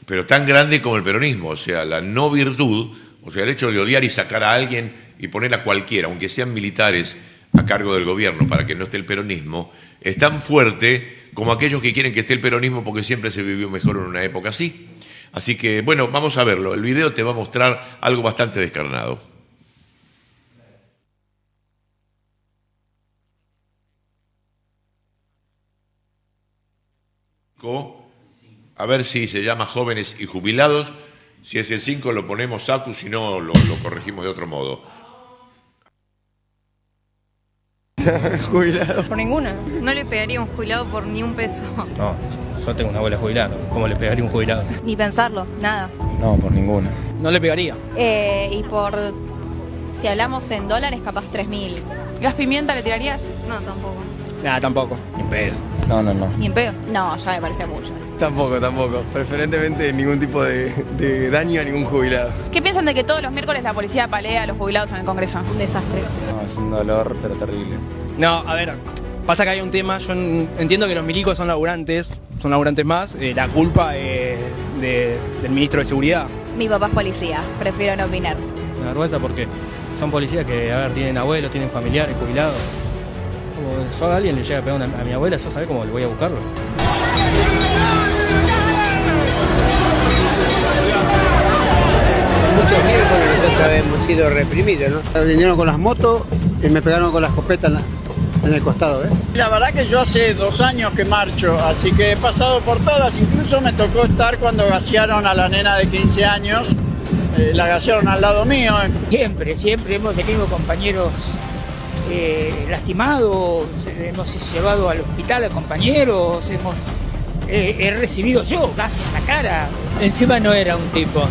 pero tan grande como el peronismo. O sea, la no virtud, o sea, el hecho de odiar y sacar a alguien y poner a cualquiera, aunque sean militares, a cargo del gobierno para que no esté el peronismo, es tan fuerte como aquellos que quieren que esté el peronismo porque siempre se vivió mejor en una época así. Así que, bueno, vamos a verlo. El video te va a mostrar algo bastante descarnado. A ver si se llama Jóvenes y Jubilados. Si es el 5 lo ponemos Sacu, si no lo corregimos de otro modo. Jubilado. Por ninguna. No le pegaría a un jubilado por ni un peso. No, yo tengo una abuela jubilada. ¿Cómo le pegaría a un jubilado? Ni pensarlo, nada. No, por ninguna. No le pegaría. Y por, si hablamos en dólares, capaz 3.000. ¿Gas pimienta le tirarías? No, tampoco. Nada, tampoco. Ni en pedo. No. Ni en pedo. No, ya me parece mucho. Tampoco. Preferentemente ningún tipo de daño a ningún jubilado. ¿Qué piensan de que todos los miércoles la policía palea a los jubilados en el Congreso? Un desastre. No, es un dolor, pero terrible. No, a ver, pasa que hay un tema. Yo entiendo que los milicos son laburantes más. La culpa del ministro de Seguridad. Mi papá es policía, prefiero no opinar. Una vergüenza porque son policías que, a ver, tienen abuelos, tienen familiares, jubilados. Como si a alguien le llega a pegar a mi abuela, ¿yo sabe cómo le voy a buscarlo? Muchos miércoles nosotros hemos sido reprimidos, ¿no? Vinieron con las motos y me pegaron con la escopeta en el costado, ¿eh? La verdad que yo hace 2 años que marcho, así que he pasado por todas. Incluso me tocó estar cuando gasearon a la nena de 15 años. La gasearon al lado mío. Siempre hemos tenido compañeros lastimados, hemos llevado al hospital a compañeros, he recibido yo gas en la cara. Encima no era un tipo.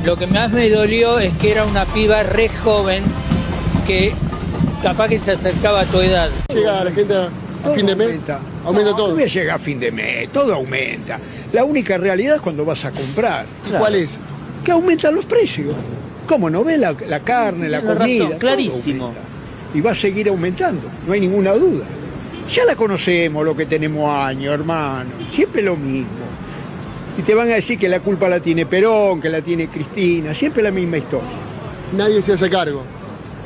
Lo que más me dolió es que era una piba re joven que capaz que se acercaba a tu edad. Llega la gente a fin de mes, aumenta todo. No llega a fin de mes, todo aumenta. La única realidad es cuando vas a comprar. ¿Cuál es? Que aumentan los precios. ¿Cómo no ves la carne, la comida? Razón, clarísimo. Y va a seguir aumentando, no hay ninguna duda. Ya la conocemos lo que tenemos años, hermano. Siempre lo mismo. Y te van a decir que la culpa la tiene Perón, que la tiene Cristina. Siempre la misma historia. Nadie se hace cargo.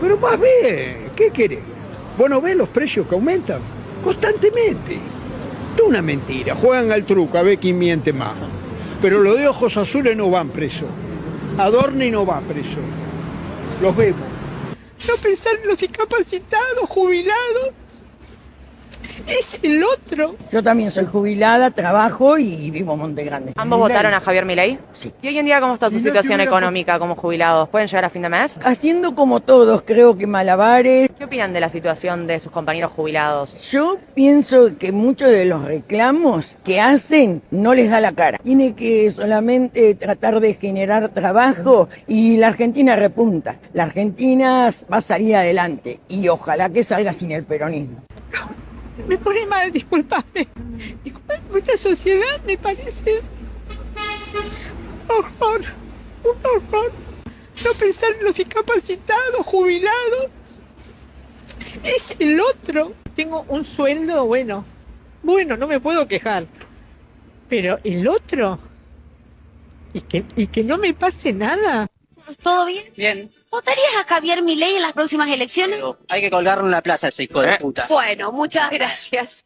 Pero más bien, ¿qué querés? ¿Vos no ves los precios que aumentan? Constantemente. Esto es una mentira. Juegan al truco a ver quién miente más. Pero los de ojos azules no van presos. Adorni no va preso. Los vemos. No pensar en los discapacitados, jubilados. Es el otro. Yo también soy jubilada, trabajo y vivo en Monte Grande. ¿Ambos votaron a Javier Milei? Sí. ¿Y hoy en día cómo está su situación económica como jubilados? ¿Pueden llegar a fin de mes? Haciendo como todos, creo que malabares. ¿Qué opinan de la situación de sus compañeros jubilados? Yo pienso que muchos de los reclamos que hacen no les da la cara. Tiene que solamente tratar de generar trabajo y la Argentina repunta. La Argentina va a salir adelante y ojalá que salga sin el peronismo. Me pone mal, disculpame. Esta sociedad me parece horror, un horror. No pensar en los discapacitados, jubilados. Es el otro. Tengo un sueldo bueno, no me puedo quejar. Pero el otro, y que no me pase nada. ¿Todo bien? Bien. ¿Votarías a Javier Milei en las próximas elecciones? Pero hay que colgarlo en la plaza, ese hijo de puta. Bueno, muchas gracias.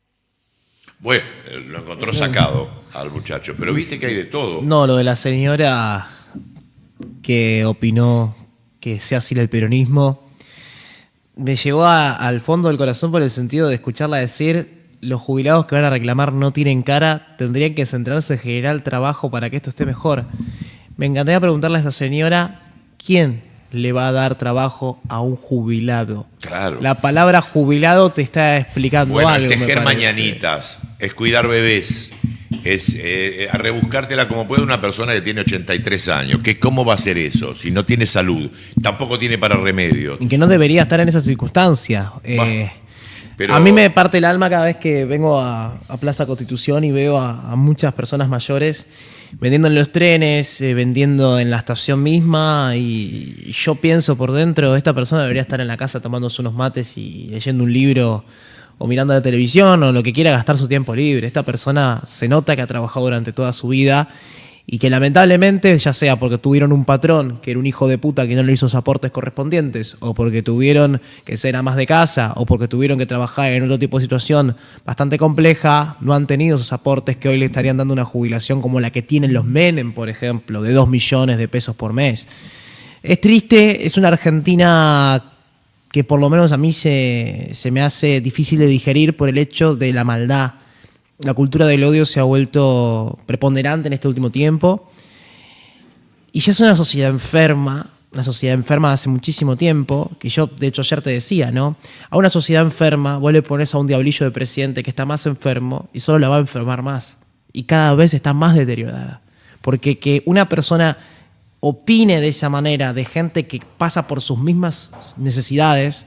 Bueno, lo encontró sacado al muchacho, pero viste que hay de todo. No, lo de la señora que opinó que sea así el peronismo, me llegó al fondo del corazón por el sentido de escucharla decir: los jubilados que van a reclamar no tienen cara, tendrían que centrarse en generar el trabajo para que esto esté mejor. Me encantaría preguntarle a esa señora, ¿quién le va a dar trabajo a un jubilado? Claro. La palabra jubilado te está explicando Bueno, algo. es me tejer parece. mañanitas, es cuidar bebés, es a rebuscártela como puede una persona que tiene 83 años. ¿Cómo va a hacer eso si no tiene salud? Tampoco tiene para remedio. Y que no debería estar en esa circunstancia. Pero- A mí me parte el alma cada vez que vengo a Plaza Constitución y veo a muchas personas mayores vendiendo en los trenes, vendiendo en la estación misma, y yo pienso por dentro, esta persona debería estar en la casa tomándose unos mates y leyendo un libro o mirando la televisión o lo que quiera gastar su tiempo libre. Esta persona se nota que ha trabajado durante toda su vida y que lamentablemente, ya sea porque tuvieron un patrón que era un hijo de puta que no le hizo los aportes correspondientes, o porque tuvieron que ser amas de casa, o porque tuvieron que trabajar en otro tipo de situación bastante compleja, no han tenido esos aportes que hoy le estarían dando una jubilación como la que tienen los Menem, por ejemplo, de 2 millones de pesos por mes. Es triste, es una Argentina que por lo menos a mí se me hace difícil de digerir por el hecho de la maldad. La cultura del odio se ha vuelto preponderante en este último tiempo y ya es una sociedad enferma hace muchísimo tiempo, que yo de hecho ayer te decía, ¿no? A una sociedad enferma vos le pones a un diablillo de presidente que está más enfermo y solo la va a enfermar más y cada vez está más deteriorada. Porque que una persona opine de esa manera de gente que pasa por sus mismas necesidades,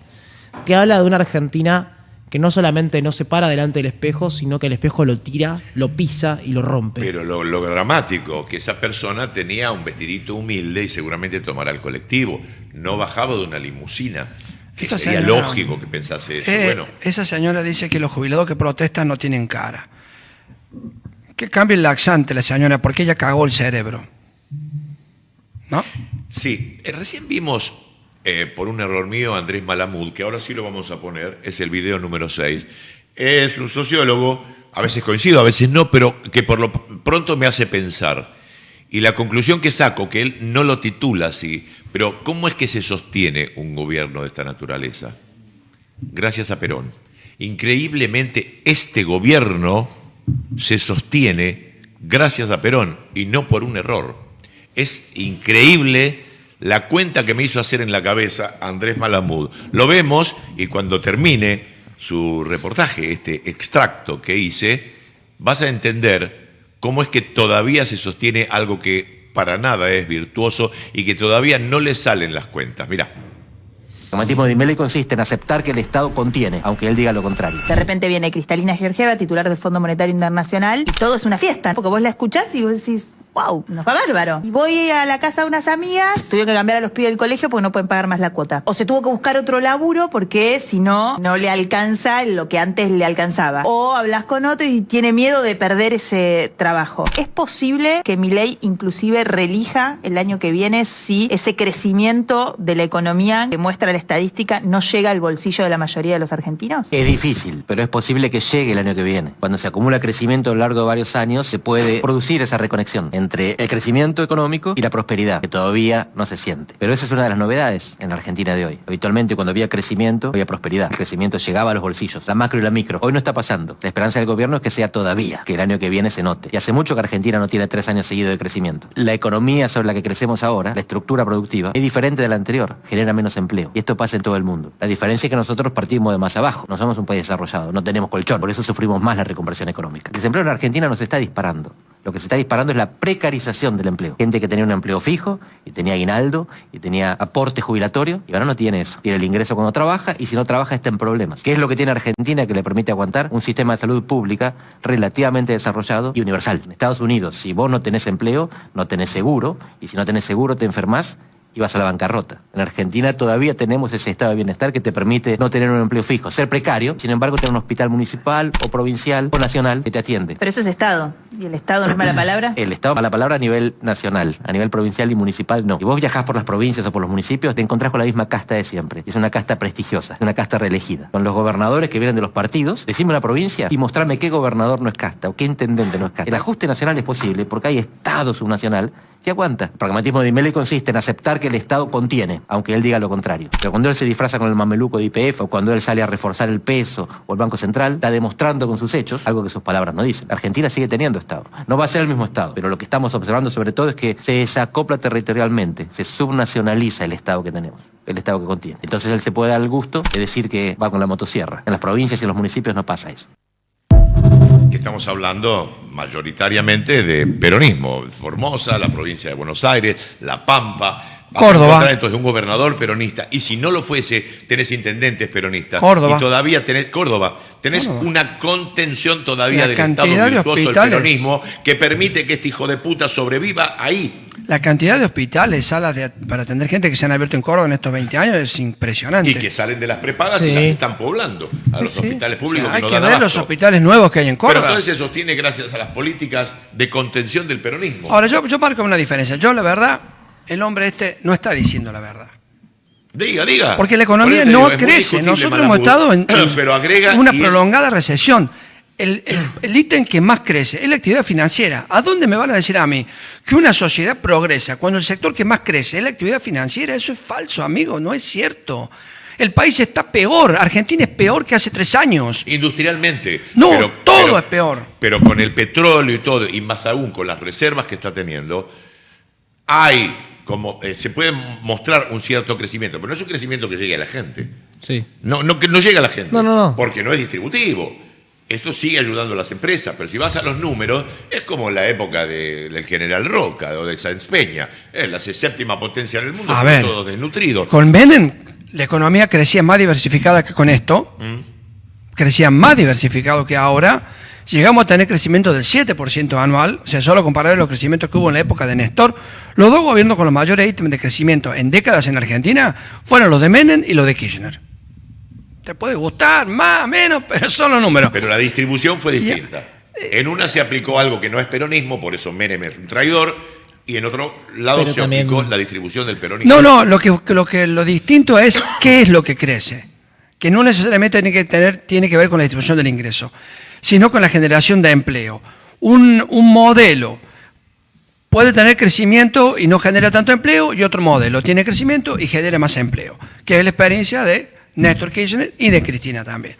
te habla de una Argentina que no solamente no se para delante del espejo, sino que el espejo lo tira, lo pisa y lo rompe. Pero lo dramático, que esa persona tenía un vestidito humilde y seguramente tomará el colectivo. No bajaba de una limusina. Que Esa sería señora- lógico que pensase eso. Bueno, Esa señora dice que los jubilados que protestan no tienen cara. Que cambie el laxante la señora, porque ella cagó el cerebro. ¿No? sí, recién vimos, por un error mío, a Andrés Malamud, que ahora sí lo vamos a poner, es el video número 6. Es un sociólogo, a veces coincido, a veces no, pero que por lo pronto me hace pensar. Y la conclusión que saco, que él no lo titula así, pero ¿cómo es que se sostiene un gobierno de esta naturaleza? Gracias a Perón. Increíblemente, este gobierno se sostiene gracias a Perón y no por un error. Es increíble la cuenta que me hizo hacer en la cabeza Andrés Malamud. Lo vemos y cuando termine su reportaje, este extracto que hice, vas a entender cómo es que todavía se sostiene algo que para nada es virtuoso y que todavía no le salen las cuentas. Mirá. El pragmatismo de Milei consiste en aceptar que el Estado contiene, aunque él diga lo contrario. De repente viene Cristalina Georgieva, titular del Fondo Monetario Internacional, y todo es una fiesta, porque vos la escuchás y vos decís, wow, nos va bárbaro. Y voy a la casa de unas amigas, tuvieron que cambiar a los pibes del colegio porque no pueden pagar más la cuota. O se tuvo que buscar otro laburo porque si no, no le alcanza lo que antes le alcanzaba. O hablas con otro y tiene miedo de perder ese trabajo. ¿Es posible que Milei inclusive relija el año que viene si ese crecimiento de la economía que muestra la estadística no llega al bolsillo de la mayoría de los argentinos? Es difícil, pero es posible que llegue el año que viene. Cuando se acumula crecimiento a lo largo de varios años, se puede producir esa reconexión entre el crecimiento económico y la prosperidad, que todavía no se siente. Pero esa es una de las novedades en la Argentina de hoy. Habitualmente cuando había crecimiento, había prosperidad. El crecimiento llegaba a los bolsillos, la macro y la micro. Hoy no está pasando. La esperanza del gobierno es que sea todavía, que el año que viene se note. Y hace mucho que Argentina no tiene 3 años seguidos de crecimiento. La economía sobre la que crecemos ahora, la estructura productiva, es diferente de la anterior, genera menos empleo. Y esto pasa en todo el mundo. La diferencia es que nosotros partimos de más abajo. No somos un país desarrollado, no tenemos colchón. Por eso sufrimos más la reconversión económica. El desempleo en Argentina nos está disparando. Lo que se está disparando es la precarización del empleo. Gente que tenía un empleo fijo, y tenía aguinaldo, y tenía aporte jubilatorio, y ahora no tiene eso. Tiene el ingreso cuando trabaja, y si no trabaja está en problemas. ¿Qué es lo que tiene Argentina que le permite aguantar? Un sistema de salud pública relativamente desarrollado y universal. En Estados Unidos, si vos no tenés empleo, no tenés seguro, y si no tenés seguro te enfermás, y vas a la bancarrota. En Argentina todavía tenemos ese estado de bienestar que te permite no tener un empleo fijo, ser precario, sin embargo tener un hospital municipal o provincial o nacional que te atiende. Pero eso es Estado. ¿Y el Estado no es mala palabra? El Estado es mala palabra a nivel nacional, a nivel provincial y municipal no. Si vos viajás por las provincias o por los municipios, te encontrás con la misma casta de siempre. Es una casta prestigiosa, una casta reelegida. Con los gobernadores que vienen de los partidos, decime una provincia y mostrame qué gobernador no es casta o qué intendente no es casta. El ajuste nacional es posible porque hay Estado subnacional ¿Qué aguanta? El pragmatismo de Milei consiste en aceptar que el Estado contiene, aunque él diga lo contrario. Pero cuando él se disfraza con el mameluco de YPF, o cuando él sale a reforzar el peso o el Banco Central, está demostrando con sus hechos algo que sus palabras no dicen. Argentina sigue teniendo Estado. No va a ser el mismo Estado, pero lo que estamos observando sobre todo es que se desacopla territorialmente, se subnacionaliza el Estado que tenemos, el Estado que contiene. Entonces él se puede dar el gusto de decir que va con la motosierra. En las provincias y en los municipios no pasa eso. Estamos hablando mayoritariamente de peronismo. Formosa, la provincia de Buenos Aires, La Pampa. Córdoba. Entonces un gobernador peronista. Y si no lo fuese, tenés intendentes peronistas. Córdoba. Y todavía tenés Córdoba. Tenés una contención todavía La del Estado cantidad de virtuoso del hospitales. peronismo que permite que este hijo de puta sobreviva ahí. La cantidad de hospitales, salas para atender gente que se han abierto en Córdoba en estos 20 años es impresionante. Y que salen de las prepagas Sí. y las están poblando a los hospitales públicos. O sea, hay no que dan ver los abasto. hospitales nuevos que hay en Córdoba. Pero entonces se sostiene gracias a las políticas de contención del peronismo. Ahora, yo marco una diferencia. Yo, la verdad, el hombre este no está diciendo la verdad. Diga. Porque la economía Por eso te no digo, es muy crece. discutible, Nosotros hemos Malambú. estado en Pero agrega una y es- prolongada recesión. El ítem que más crece es la actividad financiera. ¿A dónde me van a decir a mí que una sociedad progresa cuando el sector que más crece es la actividad financiera? Eso es falso, amigo, no es cierto. El país está peor. Argentina es peor que hace 3 años. Industrialmente. No, todo es peor. Pero con el petróleo y todo, y más aún con las reservas que está teniendo, hay como se puede mostrar un cierto crecimiento, pero no es un crecimiento que llegue a la gente. Sí. Que no llega a la gente. No. Porque no es distributivo. Esto sigue ayudando a las empresas, pero si vas a los números, es como la época del general Roca o de Sáenz Peña. La séptima potencia en el mundo, A son ver. todos desnutridos. Con Menem, la economía crecía más diversificada que con esto. Crecía más diversificado que ahora. Llegamos a tener crecimiento del 7% anual, o sea, solo comparar los crecimientos que hubo en la época de Néstor. Los dos gobiernos con los mayores ítems de crecimiento en décadas en Argentina fueron los de Menem y los de Kirchner. Te puede gustar, más, menos, pero son los números. Pero la distribución fue distinta. En una se aplicó algo que no es peronismo, por eso Menem es un traidor, y en otro lado Pero se también- aplicó la distribución del peronismo. No, lo distinto es qué es lo que crece, que no necesariamente tiene que ver con la distribución del ingreso, sino con la generación de empleo. Un modelo puede tener crecimiento y no genera tanto empleo, y otro modelo tiene crecimiento y genera más empleo, que es la experiencia de Néstor Kirchner y de Cristina también.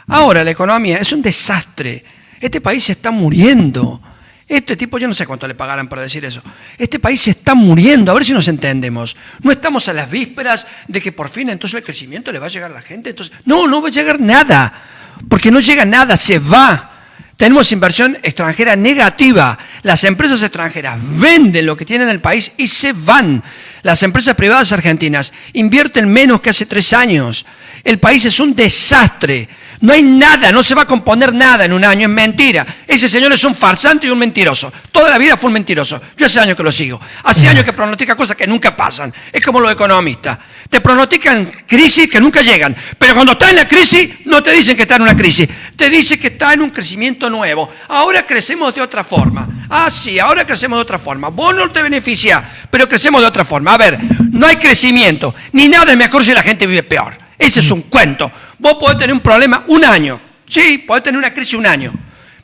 Ahora, la economía es un desastre. Este país se está muriendo. Este tipo, yo no sé cuánto le pagarán para decir eso. Este país se está muriendo, a ver si nos entendemos. No estamos a las vísperas de que por fin entonces el crecimiento le va a llegar a la gente. Entonces, no va a llegar nada, porque no llega nada, se va. Tenemos inversión extranjera negativa. Las empresas extranjeras venden lo que tienen en el país y se van. Las empresas privadas argentinas invierten menos que hace 3 años. El país es un desastre. No hay nada, no se va a componer nada en un año, es mentira. Ese señor es un farsante y un mentiroso. Toda la vida fue un mentiroso. Yo hace años que lo sigo. Hace años que pronostica cosas que nunca pasan. Es como los economistas. Te pronostican crisis que nunca llegan. Pero cuando está en la crisis, no te dicen que está en una crisis. Te dicen que está en un crecimiento nuevo. Ahora crecemos de otra forma. Ah, sí, ahora crecemos de otra forma. Vos no te beneficiás, pero crecemos de otra forma. A ver, no hay crecimiento. Ni nada es mejor si la gente vive peor. Ese es un cuento. Vos podés tener un problema 1 año. Sí, podés tener una crisis 1 año.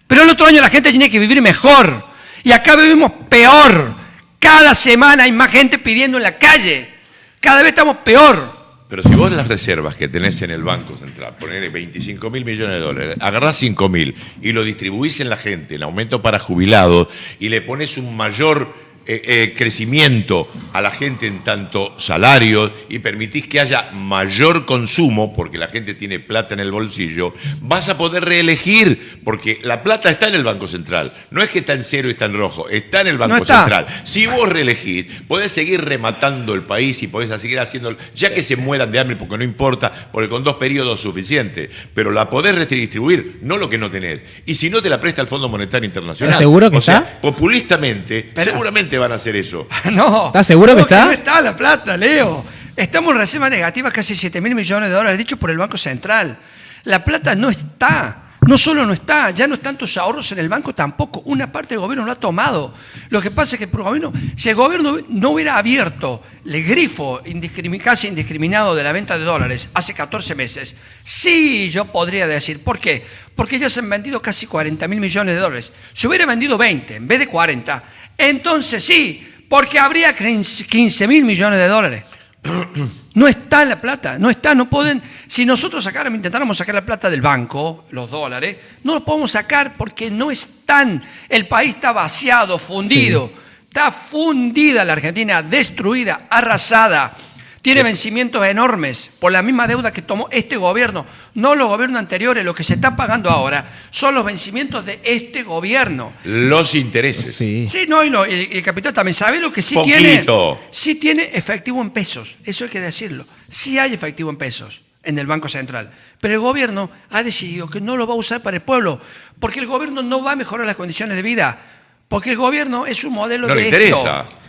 Pero el otro año la gente tiene que vivir mejor. Y acá vivimos peor. Cada semana hay más gente pidiendo en la calle. Cada vez estamos peor. Pero si vos las reservas que tenés en el Banco Central, ponele 25.000 millones de dólares, agarrás 5.000 y lo distribuís en la gente, en aumento para jubilados, y le pones un mayor crecimiento a la gente en tanto salarios y permitís que haya mayor consumo porque la gente tiene plata en el bolsillo, vas a poder reelegir porque la plata está en el Banco Central. No es que está en cero y está en rojo, está en el Banco Central. Si vos reelegís, podés seguir rematando el país y podés seguir haciendo, ya que se mueran de hambre porque no importa, porque con 2 periodos es suficiente, pero la podés redistribuir, no lo que no tenés. Y si no te la presta el Fondo Monetario Internacional. ¿Estás seguro que o sea, está? populistamente, seguramente van a hacer eso. No. ¿Estás seguro que está? No está la plata, Leo. Estamos en reserva negativa casi 7.000 millones de dólares, dicho por el Banco Central. La plata no está. No solo no está, ya no están tus ahorros en el banco tampoco. Una parte del gobierno lo ha tomado. Lo que pasa es que si el gobierno no hubiera abierto el grifo casi indiscriminado de la venta de dólares hace 14 meses, sí yo podría decir. ¿Por qué? Porque ya se han vendido casi 40.000 millones de dólares. Si hubiera vendido 20 en vez de 40, entonces sí porque habría 15.000 millones de dólares. No está la plata, no está, no pueden. Si nosotros intentáramos sacar la plata del banco, los dólares, no lo podemos sacar porque no están. El país está vaciado, fundido. Sí. Está fundida la Argentina, destruida, arrasada. Tiene vencimientos enormes por la misma deuda que tomó este gobierno. No los gobiernos anteriores, lo que se está pagando ahora son los vencimientos de este gobierno. Los intereses. Sí, no, y el capital también. ¿Sabe lo que sí Poquito. tiene? Sí tiene efectivo en pesos. Eso hay que decirlo. Sí hay efectivo en pesos en el Banco Central. Pero el gobierno ha decidido que no lo va a usar para el pueblo. Porque el gobierno no va a mejorar las condiciones de vida. Porque el gobierno es un modelo de esto.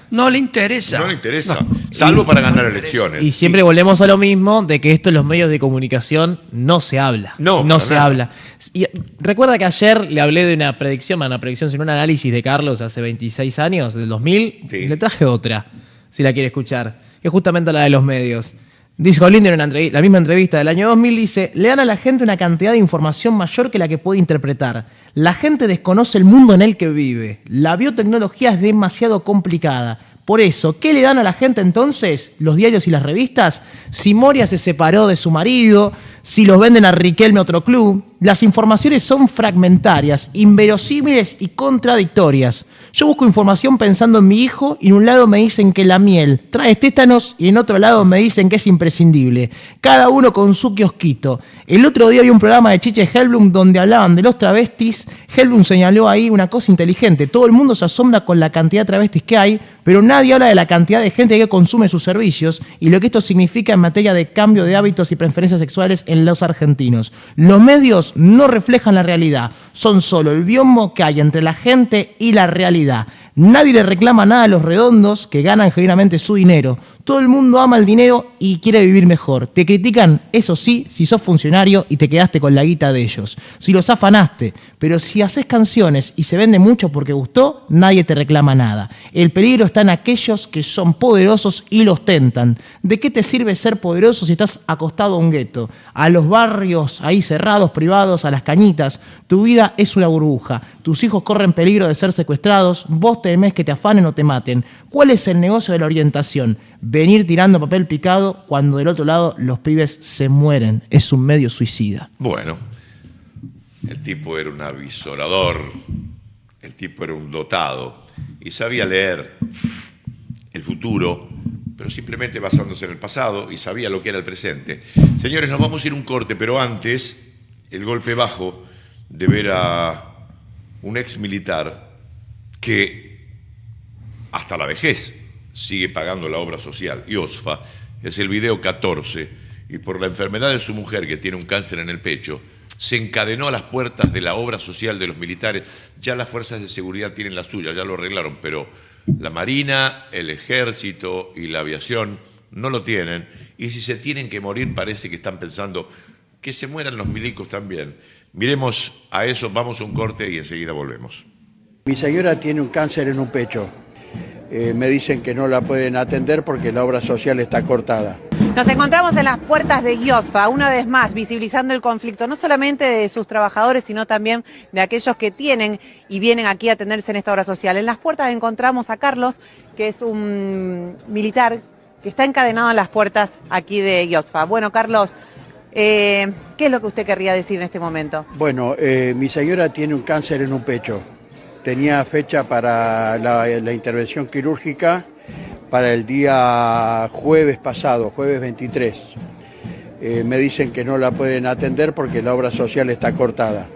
No le interesa. No le interesa. Salvo para ganar elecciones. Y siempre volvemos a lo mismo de que esto en los medios de comunicación no se habla. No se habla. Y recuerda que ayer le hablé de una predicción, sino un análisis de Carlos hace 26 años, del 2000. Sí. Le traje otra, si la quiere escuchar. Que es justamente la de los medios. Dice Linder en la misma entrevista del año 2000, dice: le dan a la gente una cantidad de información mayor que la que puede interpretar. La gente desconoce el mundo en el que vive. La biotecnología es demasiado complicada. Por eso, ¿qué le dan a la gente entonces? Los diarios y las revistas. Si Moria se separó de su marido, si los venden a Riquelme a otro club. Las informaciones son fragmentarias, inverosímiles y contradictorias. Yo busco información pensando en mi hijo y en un lado me dicen que la miel trae tétanos y en otro lado me dicen que es imprescindible. Cada uno con su kiosquito. El otro día vi un programa de Chiche Hellblum donde hablaban de los travestis. Hellblum señaló ahí una cosa inteligente. Todo el mundo se asombra con la cantidad de travestis que hay, pero nadie habla de la cantidad de gente que consume sus servicios y lo que esto significa en materia de cambio de hábitos y preferencias sexuales en los argentinos. Los medios no reflejan la realidad, son solo el biombo que hay entre la gente y la realidad. Nadie le reclama nada a los redondos que ganan genuinamente su dinero. Todo el mundo ama el dinero y quiere vivir mejor. Te critican, eso sí, si sos funcionario y te quedaste con la guita de ellos. Si los afanaste, pero si haces canciones y se vende mucho porque gustó, nadie te reclama nada. El peligro está en aquellos que son poderosos y los tentan. ¿De qué te sirve ser poderoso si estás acostado a un gueto? A los barrios ahí cerrados, privados, a las cañitas. Tu vida es una burbuja. Tus hijos corren peligro de ser secuestrados. Vos temés que te afanen o te maten. ¿Cuál es el negocio de la orientación? Venir tirando papel picado cuando del otro lado los pibes se mueren. Es un medio suicida. Bueno, el tipo era un avisorador, el tipo era un dotado y sabía leer el futuro, pero simplemente basándose en el pasado y sabía lo que era el presente. Señores, nos vamos a ir a un corte, pero antes, el golpe bajo de ver a un ex militar que hasta la vejez sigue pagando la obra social, IOSFA, es el video 14, y por la enfermedad de su mujer, que tiene un cáncer en el pecho, se encadenó a las puertas de la obra social de los militares. Ya las fuerzas de seguridad tienen la suya, ya lo arreglaron, pero la Marina, el Ejército y la aviación no lo tienen, y si se tienen que morir parece que están pensando que se mueran los milicos también. Miremos a eso, vamos a un corte y enseguida volvemos. Mi señora tiene un cáncer en un pecho. Me dicen que no la pueden atender porque la obra social está cortada. Nos encontramos en las puertas de IOSFA, una vez más, visibilizando el conflicto, no solamente de sus trabajadores, sino también de aquellos que tienen y vienen aquí a atenderse en esta obra social. En las puertas encontramos a Carlos, que es un militar que está encadenado en las puertas aquí de IOSFA. Bueno, Carlos, ¿qué es lo que usted querría decir en este momento? Bueno, mi señora tiene un cáncer en un pecho. Tenía fecha para la intervención quirúrgica para el día jueves pasado, jueves 23. Me dicen que no la pueden atender porque la obra social está cortada.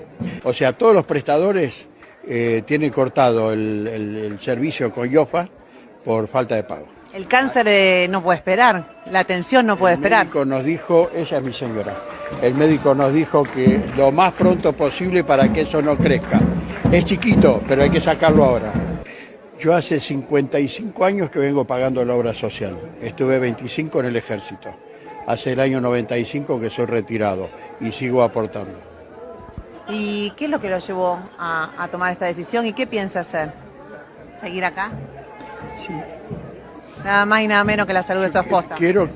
O sea, todos los prestadores tienen cortado el servicio con IOSFA por falta de pago. El cáncer no puede esperar, la atención no puede esperar. El médico nos dijo, ella es mi señora, el médico nos dijo que lo más pronto posible para que eso no crezca. Es chiquito, pero hay que sacarlo ahora. Yo hace 55 años que vengo pagando la obra social. Estuve 25 en el Ejército. Hace el año 95 que soy retirado y sigo aportando. ¿Y qué es lo que lo llevó a tomar esta decisión y qué piensa hacer? ¿Seguir acá? Sí. Nada más y nada menos que la salud de su esposa. Quiero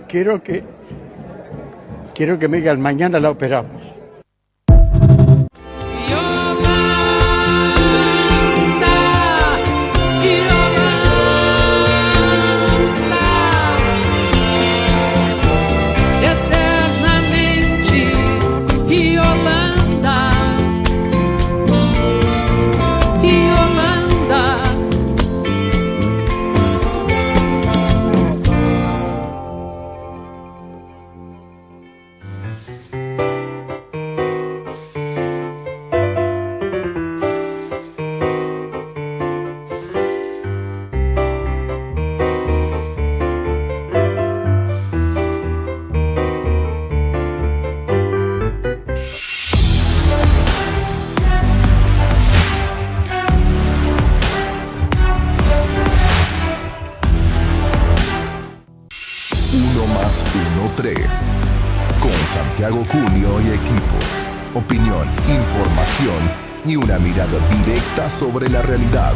que me digan, mañana la operamos. 3. Con Santiago Cunio y equipo. Opinión, información y una mirada directa sobre la realidad.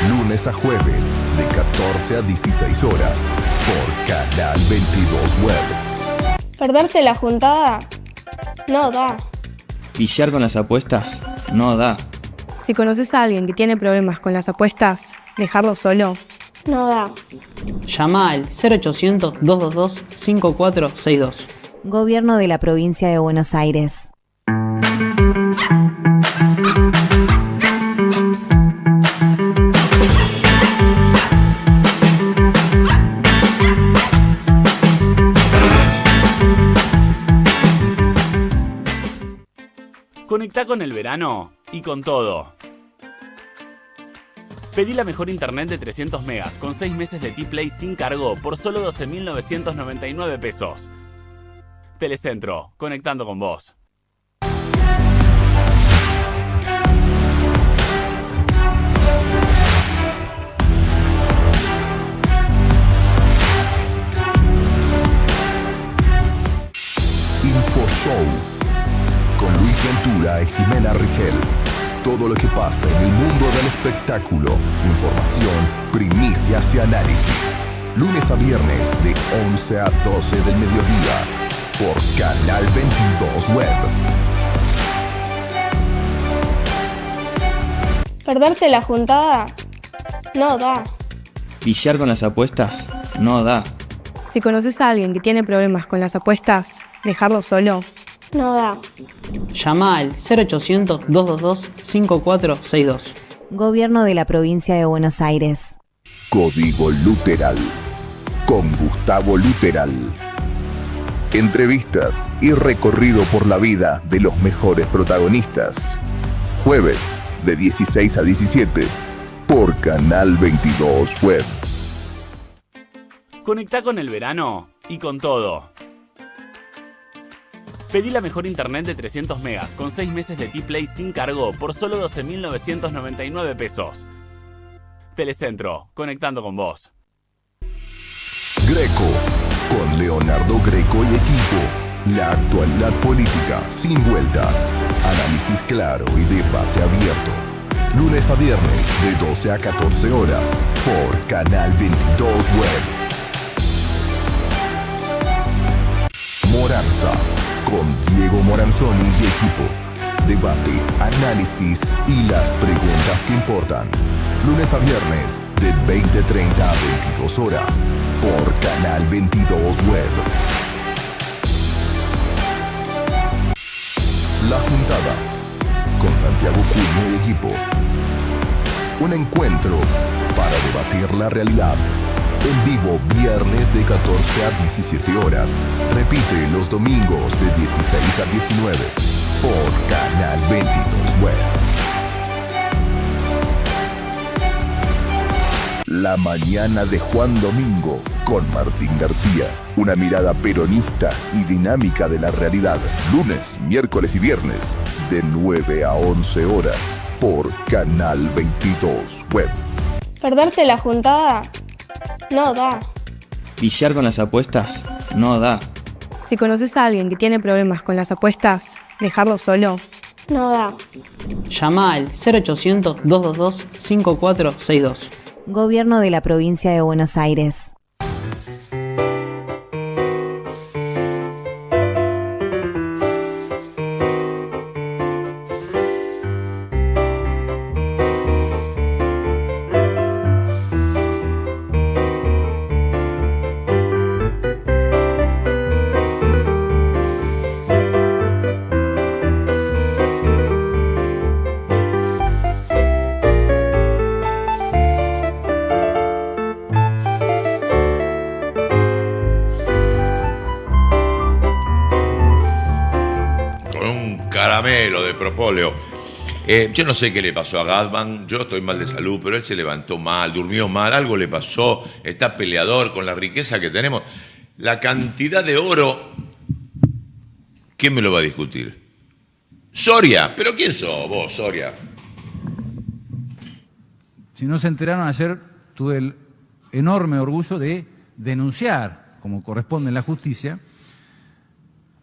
Lunes a jueves, de 14 a 16 horas, por Canal 22 Web. ¿Perderte la juntada? No da. ¿Pillar con las apuestas? No da. Si conoces a alguien que tiene problemas con las apuestas, dejarlo solo. No da. Llama al 0800-222-5462. Gobierno de la Provincia de Buenos Aires. Conectá con el verano y con todo. Pedí la mejor internet de 300 megas con 6 meses de T-Play sin cargo por solo 12.999 pesos. Telecentro, conectando con vos. InfoShow con Luis Ventura y Jimena Rigel. Todo lo que pasa en el mundo del espectáculo, información, primicias y análisis. Lunes a viernes de 11 a 12 del mediodía por Canal 22 Web. ¿Perderte la juntada? No da. ¿Pillar con las apuestas? No da. Si conoces a alguien que tiene problemas con las apuestas, dejarlo solo. No da. Llama al 0800-222-5462. Gobierno de la Provincia de Buenos Aires. Código Luteral con Gustavo Luteral. Entrevistas y recorrido por la vida de los mejores protagonistas. Jueves de 16 a 17 por Canal 22 Web. Conectá con el verano y con todo. Pedí la mejor internet de 300 megas con 6 meses de T-Play sin cargo por solo 12.999 pesos. Telecentro, conectando con vos. Greco, con Leonardo Greco y equipo. La actualidad política sin vueltas. Análisis claro y debate abierto. Lunes a viernes de 12 a 14 horas por Canal 22 Web. Moranza, con Diego Moranzoni y equipo. Debate, análisis y las preguntas que importan. Lunes a viernes de 20:30 a 22 horas por Canal 22 Web. La Juntada con Santiago Cunio y equipo. Un encuentro para debatir la realidad. En vivo viernes de 14 a 17 horas. Repite los domingos de 16 a 19 por Canal 22 Web. La mañana de Juan Domingo con Martín García. Una mirada peronista y dinámica de la realidad. Lunes, miércoles y viernes de 9 a 11 horas por Canal 22 Web. ¿Perderte la juntada? No da. ¿Pillar con las apuestas? No da. Si conoces a alguien que tiene problemas con las apuestas, dejarlo solo. No da. Llama al 0800-222-5462. Gobierno de la Provincia de Buenos Aires. Caramelo de propóleo. Yo no sé qué le pasó a Gatman, yo estoy mal de salud, pero él se levantó mal, durmió mal, algo le pasó, está peleador con la riqueza que tenemos. La cantidad de oro, ¿quién me lo va a discutir? Soria, ¿pero quién sos vos, Soria? Si no se enteraron, ayer tuve el enorme orgullo de denunciar, como corresponde en la justicia,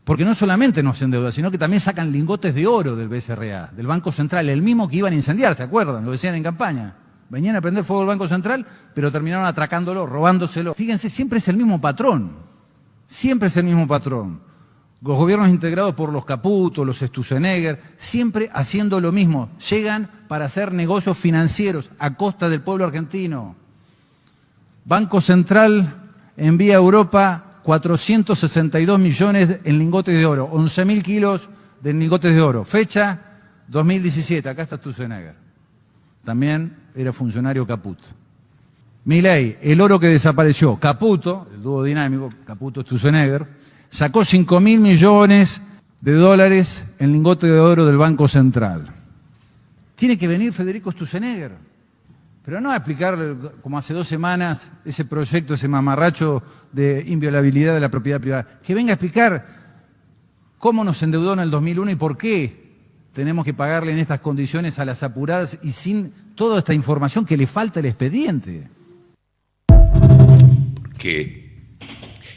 Porque no solamente no se endeudan, sino que también sacan lingotes de oro del BCRA, del Banco Central, el mismo que iban a incendiar, ¿se acuerdan? Lo decían en campaña. Venían a prender fuego el Banco Central, pero terminaron atracándolo, robándoselo. Fíjense, siempre es el mismo patrón. Siempre es el mismo patrón. Los gobiernos integrados por los Caputo, los Sturzenegger, siempre haciendo lo mismo. Llegan para hacer negocios financieros a costa del pueblo argentino. Banco Central envía a Europa 462 millones en lingotes de oro, 11.000 kilos de lingotes de oro. Fecha 2017, acá está Sturzenegger. También era funcionario Caputo. Milei, el oro que desapareció. Caputo, el dúo dinámico, Caputo-Sturzenegger, sacó 5.000 millones de dólares en lingote de oro del Banco Central. Tiene que venir Federico Sturzenegger, pero no a explicar, como hace 2 semanas, ese proyecto, ese mamarracho de inviolabilidad de la propiedad privada. Que venga a explicar cómo nos endeudó en el 2001 y por qué tenemos que pagarle en estas condiciones a las apuradas y sin toda esta información que le falta el expediente. Que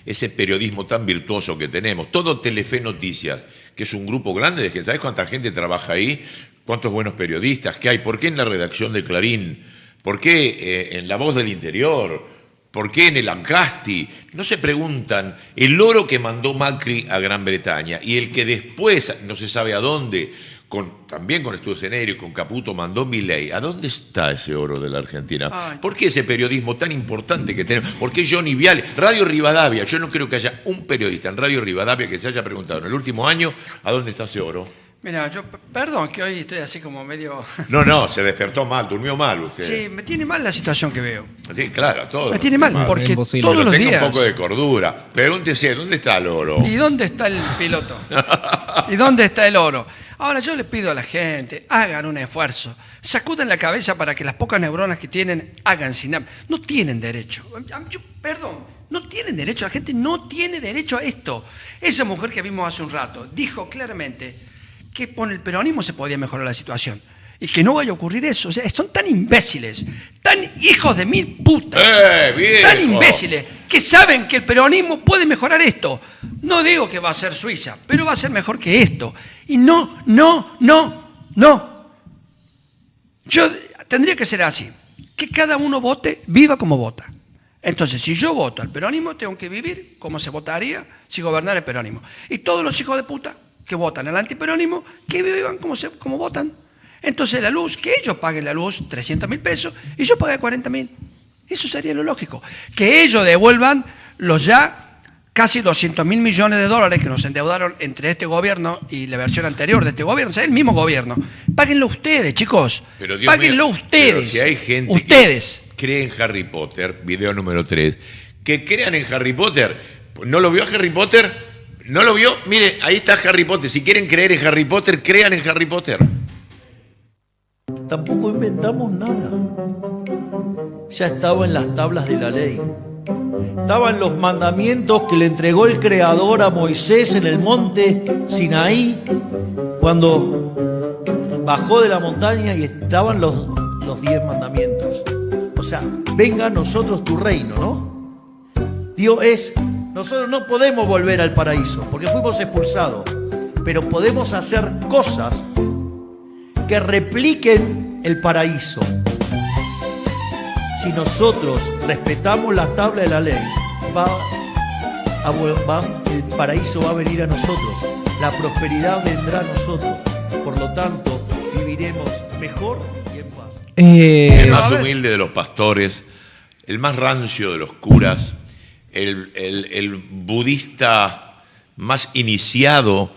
ese periodismo tan virtuoso que tenemos, todo Telefe Noticias, que es un grupo grande de gente, ¿sabes cuánta gente trabaja ahí? ¿Cuántos buenos periodistas que hay? ¿Por qué en la redacción de Clarín? ¿Por qué en La Voz del Interior? ¿Por qué en el Ancasti? No se preguntan el oro que mandó Macri a Gran Bretaña y el que después, no se sabe a dónde, también con Sturzenegger y con Caputo mandó Milei. ¿A dónde está ese oro de la Argentina? Ay. ¿Por qué ese periodismo tan importante que tenemos? ¿Por qué Johnny Viale? Radio Rivadavia. Yo no creo que haya un periodista en Radio Rivadavia que se haya preguntado en el último año a dónde está ese oro. Mira, perdón que hoy estoy así como medio... No, se despertó mal, durmió mal usted. Sí, me tiene mal la situación que veo. Sí, claro, todo. Me tiene mal, porque todos los días... un poco de cordura. Pregúntese, ¿dónde está el oro? ¿Y dónde está el piloto? ¿Y dónde está el oro? Ahora yo le pido a la gente, hagan un esfuerzo, sacuden la cabeza para que las pocas neuronas que tienen hagan sinapsis. No tienen derecho. Perdón, no tienen derecho. La gente no tiene derecho a esto. Esa mujer que vimos hace un rato dijo claramente que con el peronismo se podía mejorar la situación. Y que no vaya a ocurrir eso. O sea, son tan imbéciles, tan hijos de mil putas, tan imbéciles, que saben que el peronismo puede mejorar esto. No digo que va a ser Suiza, pero va a ser mejor que esto. Y no. Yo tendría que ser así, que cada uno vote, viva como vota. Entonces, si yo voto al peronismo, tengo que vivir como se votaría si gobernara el peronismo. Y todos los hijos de puta que votan al antiperonismo, que vivan como votan. Entonces la luz, que ellos paguen la luz 300.000 pesos y yo pague 40.000. Eso sería lo lógico. Que ellos devuelvan los ya casi 200.000 millones de dólares que nos endeudaron entre este gobierno y la versión anterior de este gobierno, o sea, el mismo gobierno. Páguenlo ustedes, chicos. Pero, Dios páguenlo mío, ustedes. Pero si hay gente ustedes que cree en Harry Potter, video número 3, que crean en Harry Potter. ¿No lo vio a Harry Potter? ¿No lo vio? Mire, ahí está Harry Potter. Si quieren creer en Harry Potter, crean en Harry Potter. Tampoco inventamos nada. Ya estaba en las tablas de la ley. Estaban los mandamientos que le entregó el Creador a Moisés en el monte Sinaí, cuando bajó de la montaña y estaban los 10 mandamientos. O sea, venga a nosotros tu reino, ¿no? Dios es... Nosotros no podemos volver al paraíso porque fuimos expulsados, pero podemos hacer cosas que repliquen el paraíso. Si nosotros respetamos la tabla de la ley, el paraíso va a venir a nosotros, la prosperidad vendrá a nosotros. Por lo tanto, viviremos mejor y en paz. El más humilde de los pastores, el más rancio de los curas, el budista más iniciado,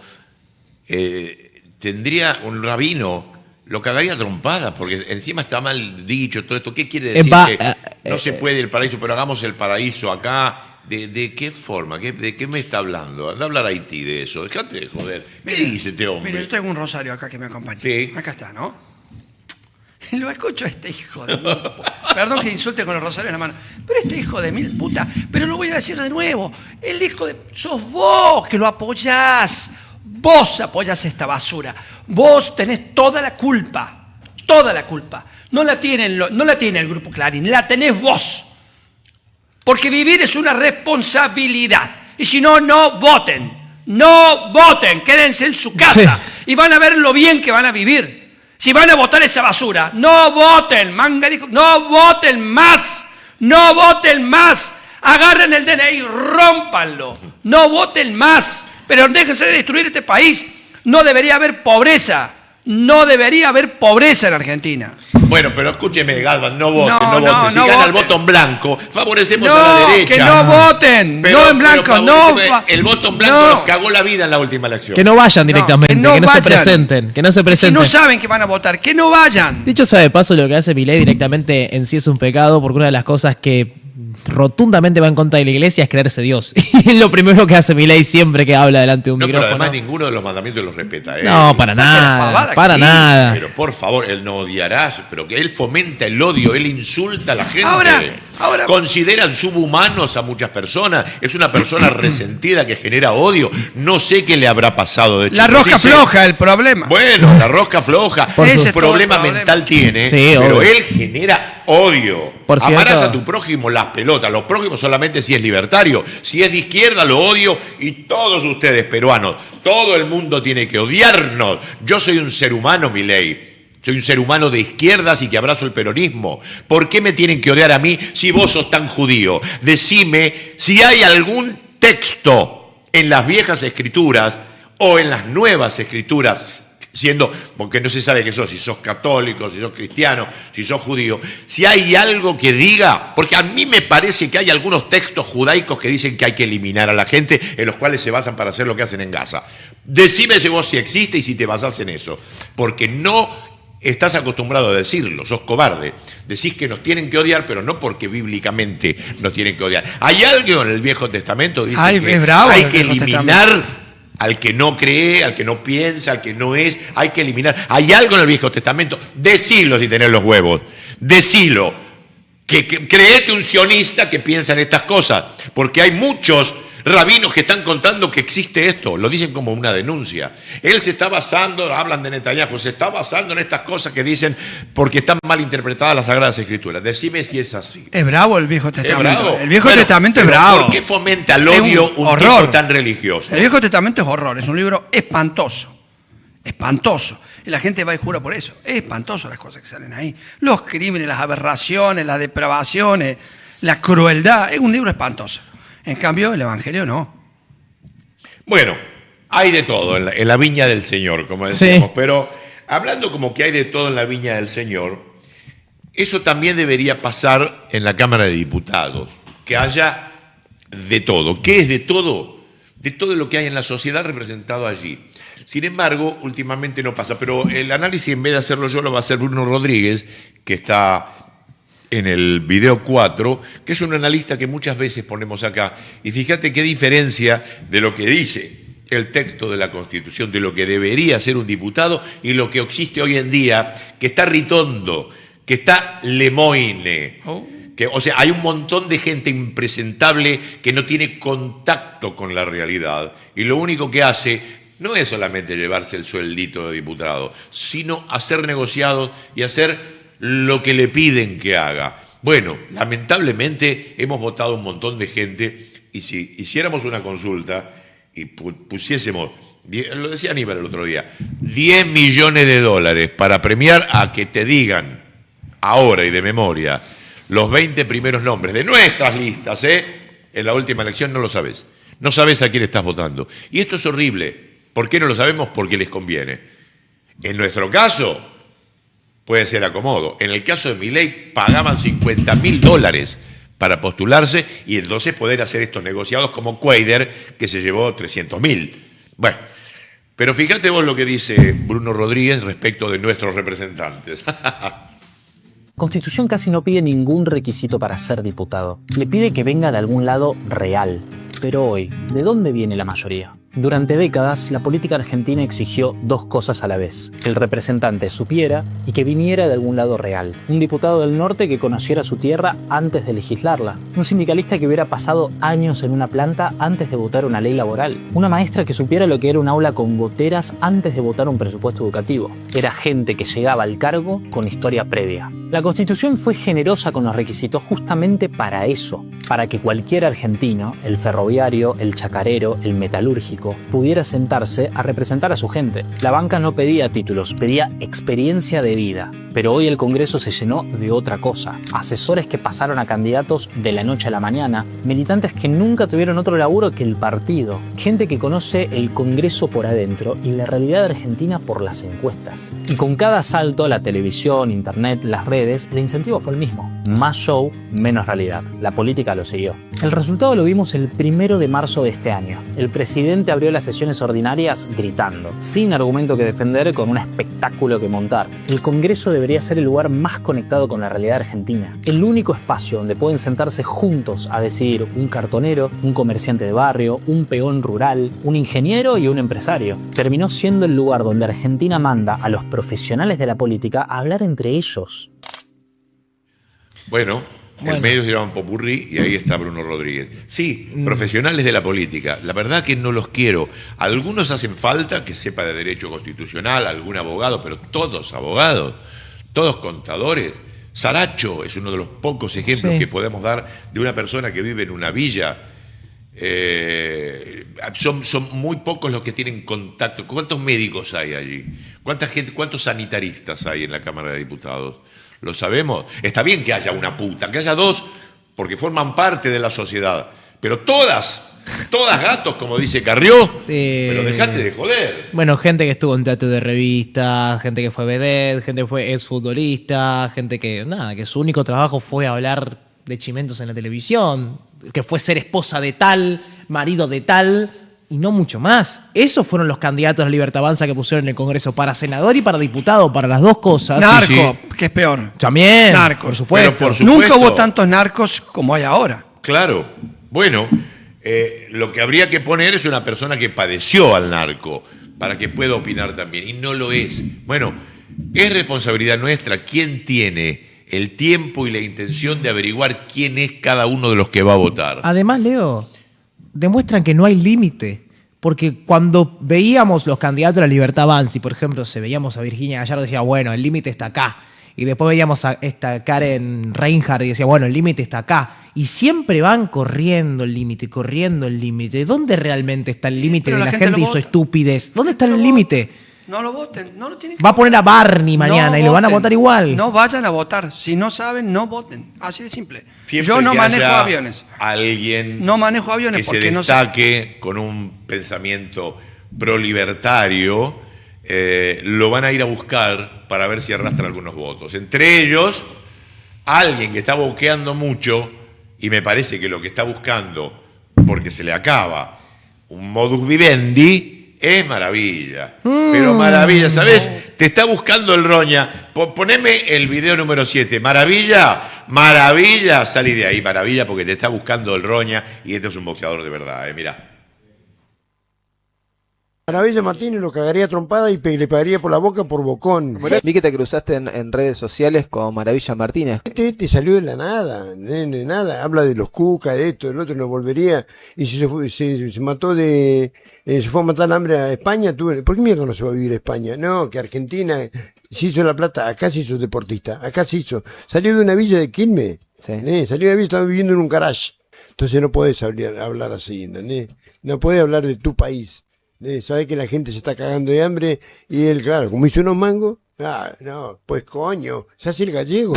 tendría un rabino, lo cagaría a trompadas, porque encima está mal dicho todo esto. ¿Qué quiere decir? Que no se puede el paraíso, pero hagamos el paraíso acá. ¿De qué forma? ¿De qué me está hablando? Anda a hablar a Haití de eso. Dejate de joder. ¿Qué dice este hombre? Mira, yo tengo un rosario acá que me acompaña. Sí. Acá está, ¿no? Lo escucho a este hijo de mil puta. Perdón que insulte con el rosario en la mano. Pero este hijo de mil puta. Pero lo voy a decir de nuevo. El hijo de... Sos vos que lo apoyás. Vos apoyás esta basura. Vos tenés toda la culpa. Toda la culpa. No la tiene el Grupo Clarín. La tenés vos. Porque vivir es una responsabilidad. Y si no, no voten. No voten, quédense en su casa y van a ver lo bien que van a vivir. Si van a votar esa basura, no voten, no voten más, no voten más. Agarren el DNI, rómpanlo, no voten más, pero déjense de destruir este país. No debería haber pobreza. No debería haber pobreza en Argentina. Bueno, pero escúcheme, Galván, no voten, no voten. Si gana el voto en blanco, favorecemos a la derecha. Que no voten, no en blanco, no. El voto en blanco nos cagó la vida en la última elección. Que no vayan directamente, que no se presenten, que no se presenten. Si no saben que van a votar, que no vayan. Dicho sea de paso, lo que hace Milei directamente en sí es un pecado, porque una de las cosas que rotundamente va en contra de la iglesia es creerse Dios. Y es lo primero que hace Milei siempre que habla delante de un micrófono. Pero además ninguno de los mandamientos los respeta. No, para nada, para nada. Pero por favor, él no odiarás, pero que él fomenta el odio, él insulta a la gente. Ahora consideran subhumanos a muchas personas. Es una persona resentida que genera odio. No sé qué le habrá pasado de hecho. La rosca floja, el problema. Bueno, la rosca floja. Ese problema mental tiene, sí, pero obvio. Él genera odio. Amarás a tu prójimo las pelotas. Los prójimos solamente si es libertario. Si es de izquierda lo odio y todos ustedes peruanos, todo el mundo tiene que odiarnos. Yo soy un ser humano, Milei. Soy un ser humano de izquierdas y que abrazo el peronismo. ¿Por qué me tienen que odiar a mí si vos sos tan judío? Decime si hay algún texto en las viejas escrituras o en las nuevas escrituras, siendo, porque no se sabe qué sos, si sos católico, si sos cristiano, si sos judío, si hay algo que diga, porque a mí me parece que hay algunos textos judaicos que dicen que hay que eliminar a la gente, en los cuales se basan para hacer lo que hacen en Gaza. Decime si existe y si te basás en eso, porque no estás acostumbrado a decirlo, sos cobarde. Decís que nos tienen que odiar, pero no porque bíblicamente nos tienen que odiar. Hay algo en el Viejo Testamento que dice que hay que eliminar al que no cree, al que no piensa, al que no es, hay que eliminar. Hay algo en el Viejo Testamento, decilo si tenés los huevos, decilo. Que créete un sionista que piensa en estas cosas, porque hay muchos rabinos que están contando que existe esto, lo dicen como una denuncia. Él se está basando, hablan de Netanyahu, se está basando en estas cosas que dicen porque están mal interpretadas las Sagradas Escrituras. Decime si es así. Es bravo el Viejo Testamento. ¿Es bravo? El Viejo Testamento es bravo. ¿Por qué fomenta el odio un tipo tan religioso? El Viejo Testamento es horror, es un libro espantoso. Espantoso. Y la gente va y jura por eso. Es espantoso las cosas que salen ahí. Los crímenes, las aberraciones, las depravaciones, la crueldad. Es un libro espantoso. En cambio, el Evangelio no. Bueno, hay de todo en la viña del Señor, como decimos, pero hablando como que hay de todo en la viña del Señor, eso también debería pasar en la Cámara de Diputados, que haya de todo. ¿Qué es de todo? De todo lo que hay en la sociedad representado allí. Sin embargo, últimamente no pasa, pero el análisis en vez de hacerlo yo lo va a hacer Bruno Rodríguez, que está en el video 4, que es un analista que muchas veces ponemos acá. Y fíjate qué diferencia de lo que dice el texto de la Constitución, de lo que debería ser un diputado y lo que existe hoy en día, que está Ritondo, que está Lemoine. O sea, hay un montón de gente impresentable que no tiene contacto con la realidad. Y lo único que hace no es solamente llevarse el sueldito de diputado, sino hacer negociados y hacer lo que le piden que haga. Bueno, lamentablemente hemos votado un montón de gente y si hiciéramos una consulta y pusiésemos, lo decía Aníbal el otro día, 10 millones de dólares para premiar a que te digan ahora y de memoria los 20 primeros nombres de nuestras listas, en la última elección no lo sabes. No sabes a quién estás votando. Y esto es horrible. ¿Por qué no lo sabemos? Porque les conviene. En nuestro caso puede ser acomodo. En el caso de Milei pagaban $50.000 para postularse y entonces poder hacer estos negociados como Cuader, que se llevó 300.000. Bueno, pero fíjate vos lo que dice Bruno Rodríguez respecto de nuestros representantes. Constitución casi no pide ningún requisito para ser diputado. Le pide que venga de algún lado real. Pero hoy, ¿de dónde viene la mayoría? Durante décadas, la política argentina exigió dos cosas a la vez: que el representante supiera y que viniera de algún lado real. Un diputado del norte que conociera su tierra antes de legislarla. Un sindicalista que hubiera pasado años en una planta antes de votar una ley laboral. Una maestra que supiera lo que era un aula con goteras antes de votar un presupuesto educativo. Era gente que llegaba al cargo con historia previa. La Constitución fue generosa con los requisitos justamente para eso. Para que cualquier argentino, el ferroviario, el chacarero, el metalúrgico, político pudiera sentarse a representar a su gente. La banca no pedía títulos, pedía experiencia de vida. Pero hoy el Congreso se llenó de otra cosa. Asesores que pasaron a candidatos de la noche a la mañana, militantes que nunca tuvieron otro laburo que el partido, gente que conoce el Congreso por adentro y la realidad argentina por las encuestas. Y con cada salto a la televisión, internet, las redes, el incentivo fue el mismo. Más show, menos realidad. La política lo siguió. El resultado lo vimos el 1 de marzo de este año. El presidente abrió las sesiones ordinarias gritando, sin argumento que defender, con un espectáculo que montar. El Congreso debería ser el lugar más conectado con la realidad argentina. El único espacio donde pueden sentarse juntos a decidir un cartonero, un comerciante de barrio, un peón rural, un ingeniero y un empresario. Terminó siendo el lugar donde Argentina manda a los profesionales de la política a hablar entre ellos. Bueno, el medio se llama Popurrí y ahí está Bruno Rodríguez. Sí, profesionales de la política. La verdad que no los quiero. Algunos hacen falta, que sepa de derecho constitucional, algún abogado, pero todos abogados, todos contadores. Saracho es uno de los pocos ejemplos que podemos dar de una persona que vive en una villa. Son muy pocos los que tienen contacto. ¿Cuántos médicos hay allí? ¿Cuántos sanitaristas hay en la Cámara de Diputados? ¿Lo sabemos? Está bien que haya una puta, que haya dos, porque forman parte de la sociedad. Pero todas gatos, como dice Carrió, pero dejate de joder. Bueno, gente que estuvo en teatro de revista, gente que fue vedette, gente que fue exfutbolista, gente que, que su único trabajo fue hablar de chimentos en la televisión, que fue ser esposa de tal, marido de tal, y no mucho más. Esos fueron los candidatos a la Libertad Avanza que pusieron en el Congreso para senador y para diputado, para las dos cosas. Narco, que es peor. También, narcos. por supuesto. Nunca hubo tantos narcos como hay ahora. Claro. Bueno, lo que habría que poner es una persona que padeció al narco, para que pueda opinar también, y no lo es. Bueno, es responsabilidad nuestra quién tiene el tiempo y la intención de averiguar quién es cada uno de los que va a votar. Además, Leo, demuestran que no hay límite. Porque cuando veíamos los candidatos a la Libertad Avanza, y por ejemplo, veíamos a Virginia Gallardo, decía, bueno, el límite está acá. Y después veíamos a esta Karen Reinhardt y decía, bueno, el límite está acá. Y siempre van corriendo el límite, corriendo el límite. ¿Dónde realmente está el límite de la gente hizo estupidez? ¿Dónde está el límite? No lo voten, no lo tienen que Va a poner a Barney mañana y lo van a votar igual. No vayan a votar. Si no saben, no voten. Así de simple. Siempre yo no que manejo haya aviones. Alguien no manejo aviones que porque se no destaque con un pensamiento prolibertario, lo van a ir a buscar para ver si arrastra algunos votos. Entre ellos, alguien que está boqueando mucho, y me parece que lo que está buscando, porque se le acaba un modus vivendi, es Maravilla. Pero Maravilla, ¿sabes? Te está buscando el Roña. Poneme el video número 7. Maravilla, salí de ahí, Maravilla, porque te está buscando el Roña y este es un boxeador de verdad, mirá. Maravilla Martínez lo cagaría trompada y le pegaría por la boca por bocón. Vi que te cruzaste en redes sociales con Maravilla Martínez. Este salió de la nada, de nada. Habla de los cucas, de esto, del otro, no volvería. Y si se mató se fue a matar el hambre a España, ¿por qué mierda no se va a vivir a España? No, que Argentina se hizo la plata, acá se hizo deportista, acá se hizo. Salió de una villa de Quilmes, salió de una villa, estaba viviendo en un garage. Entonces no podés hablar así, ¿entendés? No podés hablar de tu país. Sabés que la gente se está cagando de hambre y él, claro, como hizo unos mangos, no, pues coño, se hace el gallego,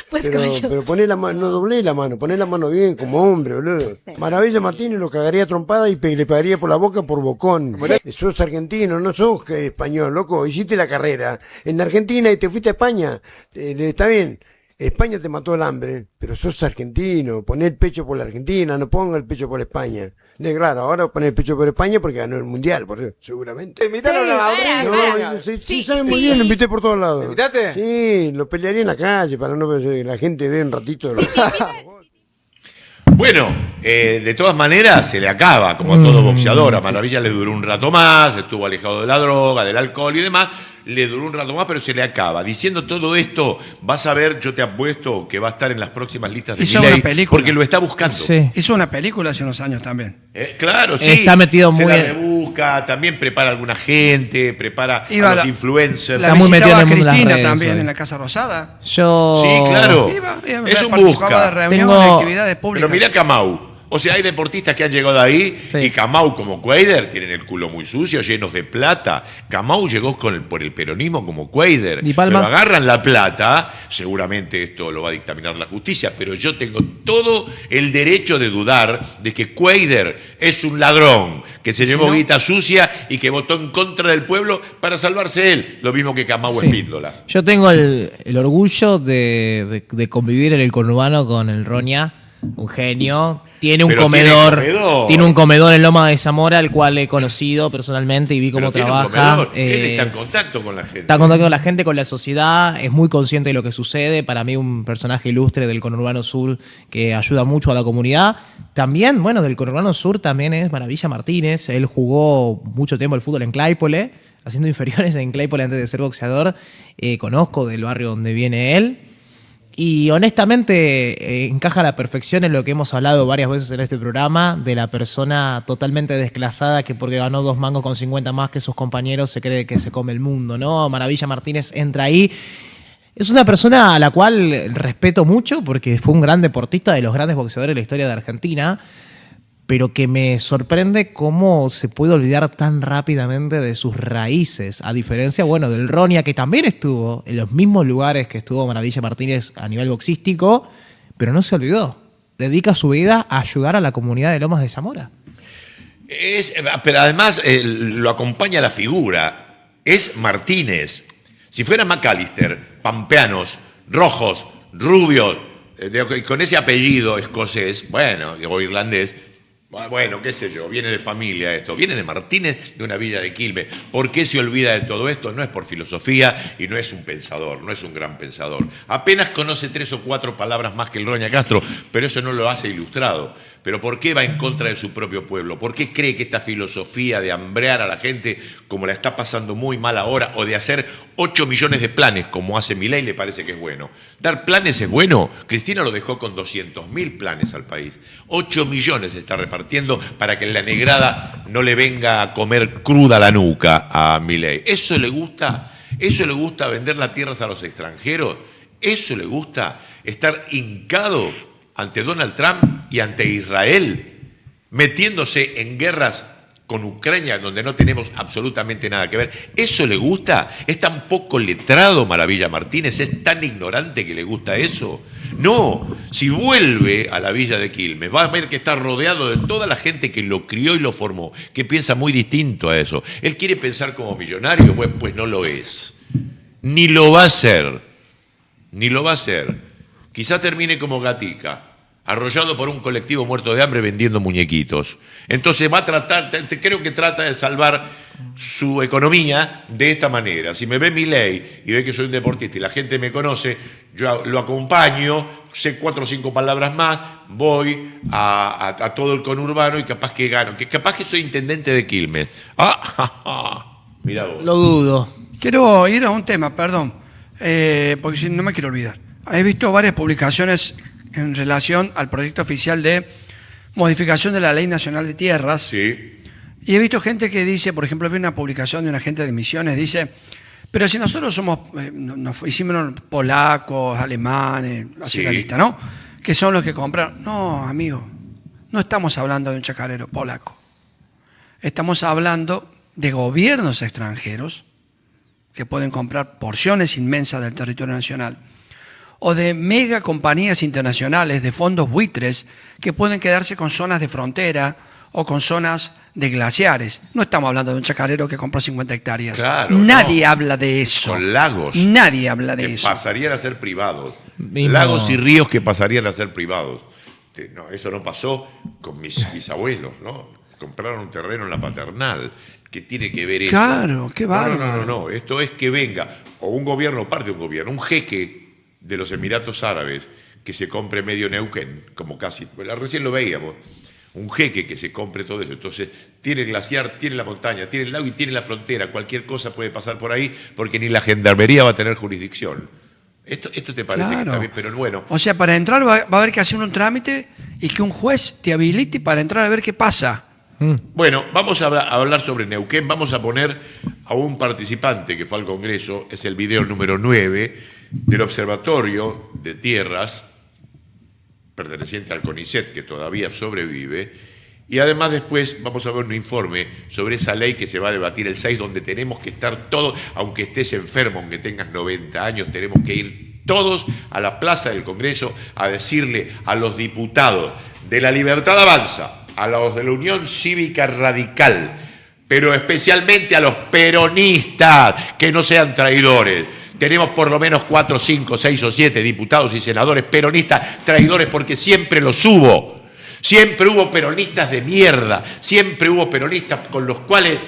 Pues pero poné la mano, no doblé la mano, poné la mano bien como hombre, boludo. Sí. Maravilla Martínez lo cagaría trompada y le pegaría por la boca por bocón. Sos argentino, no sos español, loco, hiciste la carrera en Argentina y te fuiste a España, está bien. España te mató el hambre, pero sos argentino, poné el pecho por la Argentina, no ponga el pecho por España. Claro, ahora poné el pecho por España porque ganó el Mundial, seguramente. ¿Invitaron a la Sí, sabe muy bien, lo invité por todos lados. ¿Me invitaste? Sí, lo pelearía en la calle para no que la gente vea un ratito. Bueno, de todas maneras se le acaba, como a todo boxeador. A Maravilla le duró un rato más, estuvo alejado de la droga, del alcohol y demás. Le duró un rato más, pero se le acaba. Diciendo todo esto, vas a ver, yo te apuesto que va a estar en las próximas listas de Milei, porque lo está buscando. Sí. Hizo una película hace unos años también. Claro, sí. Está metido se muy la rebusca, también prepara a alguna gente, prepara a los influencers. Está muy metido en el mundo de las redes, también en la Casa Rosada. Sí, claro. Es un busca. de reuniones, actividades públicas. Pero mirá Camau. O sea, hay deportistas que han llegado ahí y Camau como Cuader tienen el culo muy sucio, llenos de plata. Camau llegó por el peronismo como Cuader. Pero agarran la plata, seguramente esto lo va a dictaminar la justicia, pero yo tengo todo el derecho de dudar de que Cuader es un ladrón, que se llevó guita sucia y que votó en contra del pueblo para salvarse él. Lo mismo que Camau Espíndola. Yo tengo el orgullo de convivir en el conurbano con el Roña, un genio. Tiene un comedor en Loma de Zamora, el cual he conocido personalmente y vi cómo trabaja. Él está en contacto con la gente. Está en contacto con la gente, con la sociedad, es muy consciente de lo que sucede. Para mí un personaje ilustre del conurbano sur que ayuda mucho a la comunidad. También, bueno, del conurbano sur también es Maravilla Martínez. Él jugó mucho tiempo el fútbol en Claypole, haciendo inferiores en Claypole antes de ser boxeador. Conozco del barrio donde viene él. Y honestamente encaja a la perfección en lo que hemos hablado varias veces en este programa, de la persona totalmente desclasada que porque ganó 2 mangos con 50 más que sus compañeros se cree que se come el mundo, ¿no? Maravilla Martínez entra ahí. Es una persona a la cual respeto mucho porque fue un gran deportista, de los grandes boxeadores de la historia de Argentina, pero que me sorprende cómo se puede olvidar tan rápidamente de sus raíces, a diferencia, bueno, del Ronia, que también estuvo en los mismos lugares que estuvo Maravilla Martínez a nivel boxístico, pero no se olvidó. Dedica su vida a ayudar a la comunidad de Lomas de Zamora. Pero además lo acompaña la figura. Es Martínez. Si fuera McAllister, pampeanos, rojos, rubios, con ese apellido escocés, bueno, o irlandés, bueno, qué sé yo, viene de familia esto, viene de Martínez, de una villa de Quilmes. ¿Por qué se olvida de todo esto? No es por filosofía y no es un pensador, no es un gran pensador. Apenas conoce 3 o 4 palabras más que el Roña Castro, pero eso no lo hace ilustrado. Pero ¿por qué va en contra de su propio pueblo? ¿Por qué cree que esta filosofía de hambrear a la gente como la está pasando muy mal ahora, o de hacer 8 millones de planes como hace Milei le parece que es bueno? Dar planes es bueno. Cristina lo dejó con 200.000 planes al país. 8 millones se está repartiendo para que la negrada no le venga a comer cruda la nuca a Milei. ¿Eso le gusta? ¿Eso le gusta vender las tierras a los extranjeros? ¿Eso le gusta estar hincado ante Donald Trump y ante Israel, metiéndose en guerras con Ucrania donde no tenemos absolutamente nada que ver? ¿Eso le gusta? ¿Es tan poco letrado Maravilla Martínez? ¿Es tan ignorante que le gusta eso? No, si vuelve a la villa de Quilmes va a ver que está rodeado de toda la gente que lo crió y lo formó, que piensa muy distinto a eso. Él quiere pensar como millonario, pues no lo es. Ni lo va a hacer. Ni lo va a hacer. Quizá termine como Gatica, arrollado por un colectivo muerto de hambre vendiendo muñequitos. Entonces va a tratar, creo que trata de salvar su economía de esta manera. Si me ve Milei y ve que soy un deportista y la gente me conoce, yo lo acompaño, sé 4 o 5 palabras más, voy a todo el conurbano y capaz que gano, que capaz que soy intendente de Quilmes. Mirá vos. Lo dudo. Quiero ir a un tema, perdón, porque si no me quiero olvidar. He visto varias publicaciones en relación al proyecto oficial de modificación de la Ley Nacional de Tierras. Sí. Y he visto gente que dice, por ejemplo, vi una publicación de un agente de Misiones, dice, pero si nosotros somos, nos hicimos polacos, alemanes, así la lista, ¿no? Que son los que compraron. No, amigo, no estamos hablando de un chacarero polaco. Estamos hablando de gobiernos extranjeros que pueden comprar porciones inmensas del territorio nacional, o de mega compañías internacionales de fondos buitres que pueden quedarse con zonas de frontera o con zonas de glaciares. No estamos hablando de un chacarero que compró 50 hectáreas. Claro, Nadie habla de eso. Con lagos. Nadie habla de eso. Pasarían a ser privados. Lagos y ríos que pasarían a ser privados. No, eso no pasó con mis bisabuelos, ¿no? Compraron un terreno en la Paternal. ¿Qué tiene que ver eso? Claro, qué bárbaro. No. Esto es que venga, o un gobierno, parte de un gobierno, un jeque de los Emiratos Árabes, que se compre medio Neuquén, como casi, recién lo veíamos, un jeque que se compre todo eso. Entonces, tiene el glaciar, tiene la montaña, tiene el lago y tiene la frontera. Cualquier cosa puede pasar por ahí, porque ni la gendarmería va a tener jurisdicción. Esto te parece que está bien, pero bueno. O sea, para entrar va a haber que hacer un trámite y que un juez te habilite para entrar a ver qué pasa. Bueno, vamos a hablar sobre Neuquén. Vamos a poner a un participante que fue al Congreso, es el video número 9 del Observatorio de Tierras perteneciente al CONICET, que todavía sobrevive, y además después vamos a ver un informe sobre esa ley que se va a debatir el 6, donde tenemos que estar todos, aunque estés enfermo, aunque tengas 90 años, tenemos que ir todos a la plaza del Congreso a decirle a los diputados de La Libertad Avanza, a los de la Unión Cívica Radical, pero especialmente a los peronistas, que no sean traidores. Tenemos por lo menos 4, 5, 6 o 7 diputados y senadores peronistas traidores, porque siempre los hubo. Siempre hubo peronistas de mierda, siempre hubo peronistas con los cuales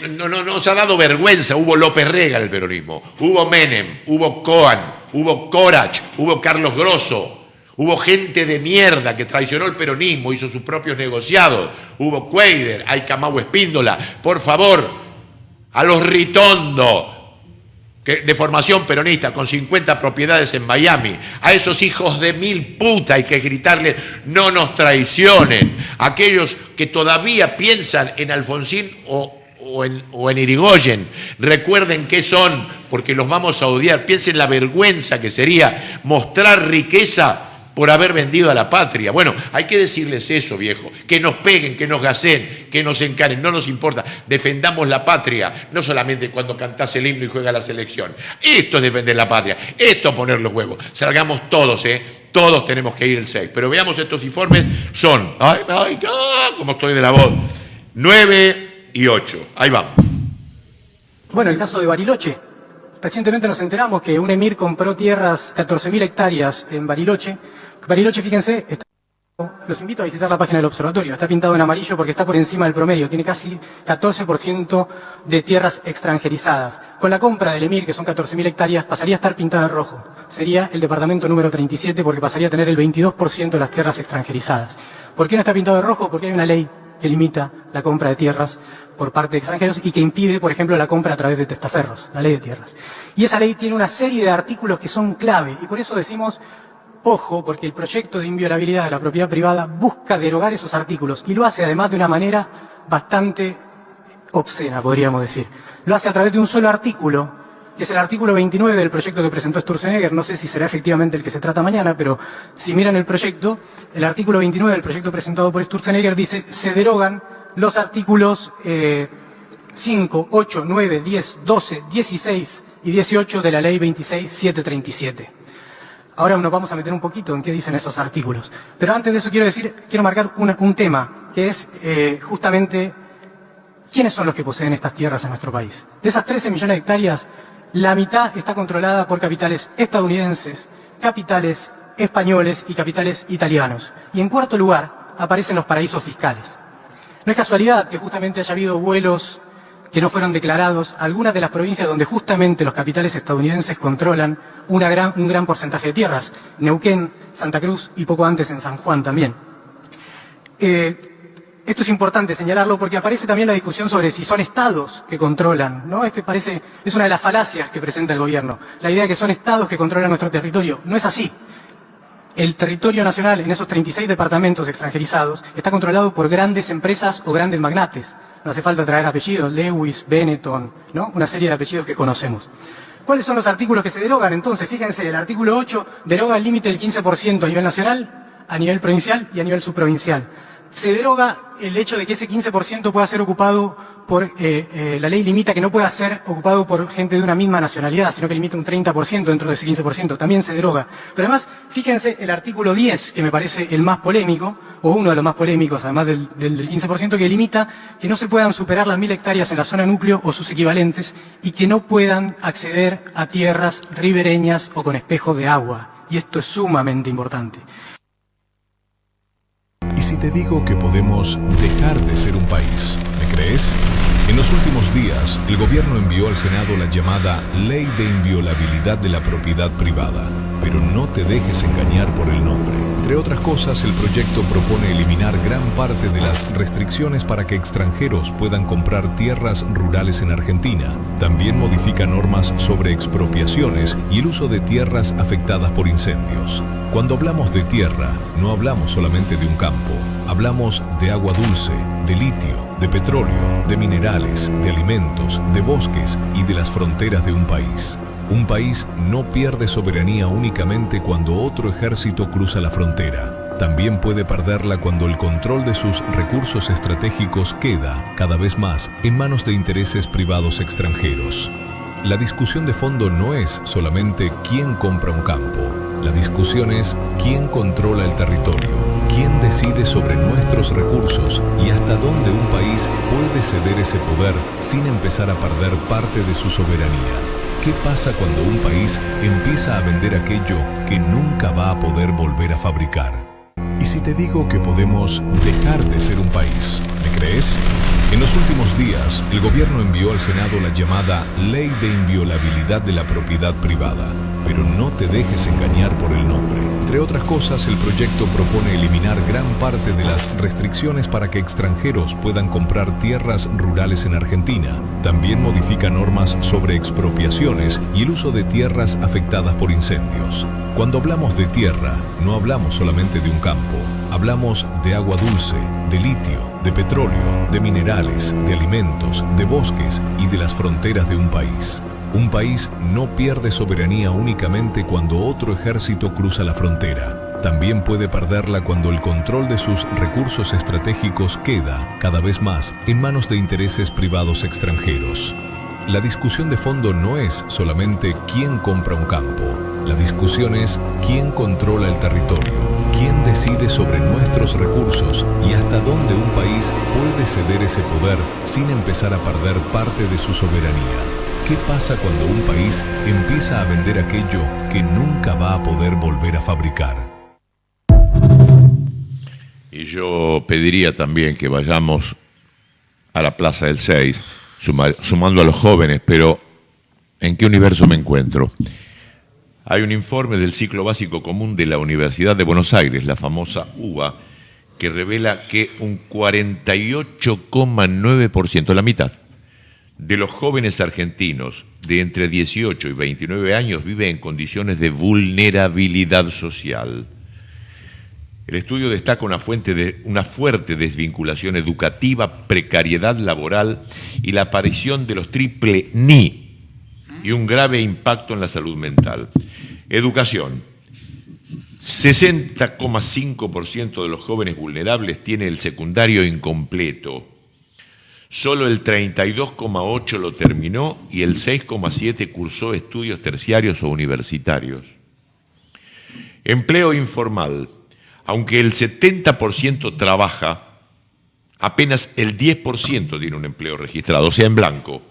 no nos ha dado vergüenza. Hubo López Rega en el peronismo, hubo Menem, hubo Kohan, hubo Corach, hubo Carlos Grosso, hubo gente de mierda que traicionó el peronismo, hizo sus propios negociados, hubo Cuader, hay Camau Espíndola. Por favor, a los Ritondo, de formación peronista, con 50 propiedades en Miami, a esos hijos de mil puta hay que gritarles: no nos traicionen. Aquellos que todavía piensan en Alfonsín o en Irigoyen, recuerden qué son, porque los vamos a odiar. Piensen la vergüenza que sería mostrar riqueza por haber vendido a la patria. Bueno, hay que decirles eso, viejo. Que nos peguen, que nos gacen, que nos encaren, no nos importa. Defendamos la patria, no solamente cuando cantás el himno y juega la selección. Esto es defender la patria, esto es poner los huevos. Salgamos todos, todos tenemos que ir el 6. Pero veamos estos informes, son, como estoy de la voz, 9 y 8. Ahí vamos. Bueno, el caso de Bariloche. Recientemente nos enteramos que un emir compró tierras, 14.000 hectáreas en Bariloche. Bariloche, fíjense, los invito a visitar la página del observatorio. Está pintado en amarillo porque está por encima del promedio. Tiene casi 14% de tierras extranjerizadas. Con la compra del emir, que son 14.000 hectáreas, pasaría a estar pintada en rojo. Sería el departamento número 37 porque pasaría a tener el 22% de las tierras extranjerizadas. ¿Por qué no está pintado en rojo? Porque hay una ley que limita la compra de tierras por parte de extranjeros y que impide, por ejemplo, la compra a través de testaferros, la ley de tierras. Y esa ley tiene una serie de artículos que son clave, y por eso decimos, ojo, porque el proyecto de inviolabilidad de la propiedad privada busca derogar esos artículos, y lo hace además de una manera bastante obscena, podríamos decir. Lo hace a través de un solo artículo, que es el artículo 29 del proyecto que presentó Sturzenegger. No sé si será efectivamente el que se trata mañana, pero si miran el proyecto, el artículo 29 del proyecto presentado por Sturzenegger dice: se derogan los artículos 5, 8, 9, 10, 12, 16 y 18 de la ley 26.737. Ahora nos vamos a meter un poquito en qué dicen esos artículos. Pero antes de eso quiero marcar un tema, que es justamente quiénes son los que poseen estas tierras en nuestro país. De esas 13 millones de hectáreas, la mitad está controlada por capitales estadounidenses, capitales españoles y capitales italianos. Y en cuarto lugar aparecen los paraísos fiscales. No es casualidad que justamente haya habido vuelos que no fueron declarados a algunas de las provincias donde justamente los capitales estadounidenses controlan un gran porcentaje de tierras. Neuquén, Santa Cruz y poco antes en San Juan también. Esto es importante señalarlo porque aparece también la discusión sobre si son estados que controlan, ¿no? Es una de las falacias que presenta el gobierno. La idea de que son estados que controlan nuestro territorio. No es así. El territorio nacional en esos 36 departamentos extranjerizados está controlado por grandes empresas o grandes magnates. No hace falta traer apellidos, Lewis, Benetton, ¿no? Una serie de apellidos que conocemos. ¿Cuáles son los artículos que se derogan? Entonces, fíjense, el artículo 8 deroga el límite del 15% a nivel nacional, a nivel provincial y a nivel subprovincial. Se deroga el hecho de que ese 15% pueda ser ocupado por, la ley limita que no pueda ser ocupado por gente de una misma nacionalidad, sino que limita un 30% dentro de ese 15%, también se deroga. Pero además, fíjense el artículo 10, que me parece el más polémico, o uno de los más polémicos, además del 15%, que limita que no se puedan superar las 1000 hectáreas en la zona núcleo o sus equivalentes, y que no puedan acceder a tierras ribereñas o con espejos de agua. Y esto es sumamente importante. ¿Y si te digo que podemos dejar de ser un país? ¿Me crees? En los últimos días, el gobierno envió al Senado la llamada Ley de Inviolabilidad de la Propiedad Privada. Pero no te dejes engañar por el nombre. Entre otras cosas, el proyecto propone eliminar gran parte de las restricciones para que extranjeros puedan comprar tierras rurales en Argentina. También modifica normas sobre expropiaciones y el uso de tierras afectadas por incendios. Cuando hablamos de tierra, no hablamos solamente de un campo. Hablamos de agua dulce, de litio, de petróleo, de minerales, de alimentos, de bosques y de las fronteras de un país. Un país no pierde soberanía únicamente cuando otro ejército cruza la frontera. También puede perderla cuando el control de sus recursos estratégicos queda, cada vez más, en manos de intereses privados extranjeros. La discusión de fondo no es solamente quién compra un campo. La discusión es quién controla el territorio, quién decide sobre nuestros recursos y hasta dónde un país puede ceder ese poder sin empezar a perder parte de su soberanía. ¿Qué pasa cuando un país empieza a vender aquello que nunca va a poder volver a fabricar? ¿Y si te digo que podemos dejar de ser un país? ¿Me crees? En los últimos días, el gobierno envió al Senado la llamada Ley de Inviolabilidad de la Propiedad Privada. Pero no te dejes engañar por el nombre. Entre otras cosas, el proyecto propone eliminar gran parte de las restricciones para que extranjeros puedan comprar tierras rurales en Argentina. También modifica normas sobre expropiaciones y el uso de tierras afectadas por incendios. Cuando hablamos de tierra, no hablamos solamente de un campo. Hablamos de agua dulce, de litio, de petróleo, de minerales, de alimentos, de bosques y de las fronteras de un país. Un país no pierde soberanía únicamente cuando otro ejército cruza la frontera. También puede perderla cuando el control de sus recursos estratégicos queda, cada vez más, en manos de intereses privados extranjeros. La discusión de fondo no es solamente quién compra un campo. La discusión es quién controla el territorio, quién decide sobre nuestros recursos y hasta dónde un país puede ceder ese poder sin empezar a perder parte de su soberanía. ¿Qué pasa cuando un país empieza a vender aquello que nunca va a poder volver a fabricar? Y yo pediría también que vayamos a la Plaza del 6, sumando a los jóvenes, pero ¿en qué universo me encuentro? Hay un informe del ciclo básico común de la Universidad de Buenos Aires, la famosa UBA, que revela que un 48,9%, la mitad, de los jóvenes argentinos de entre 18 y 29 años vive en condiciones de vulnerabilidad social. El estudio destaca una fuerte desvinculación educativa, precariedad laboral y la aparición de los triple NI y un grave impacto en la salud mental. Educación. 60,5% de los jóvenes vulnerables tiene el secundario incompleto. Solo el 32,8% lo terminó y el 6,7% cursó estudios terciarios o universitarios. Empleo informal. Aunque el 70% trabaja, apenas el 10% tiene un empleo registrado, o sea, en blanco.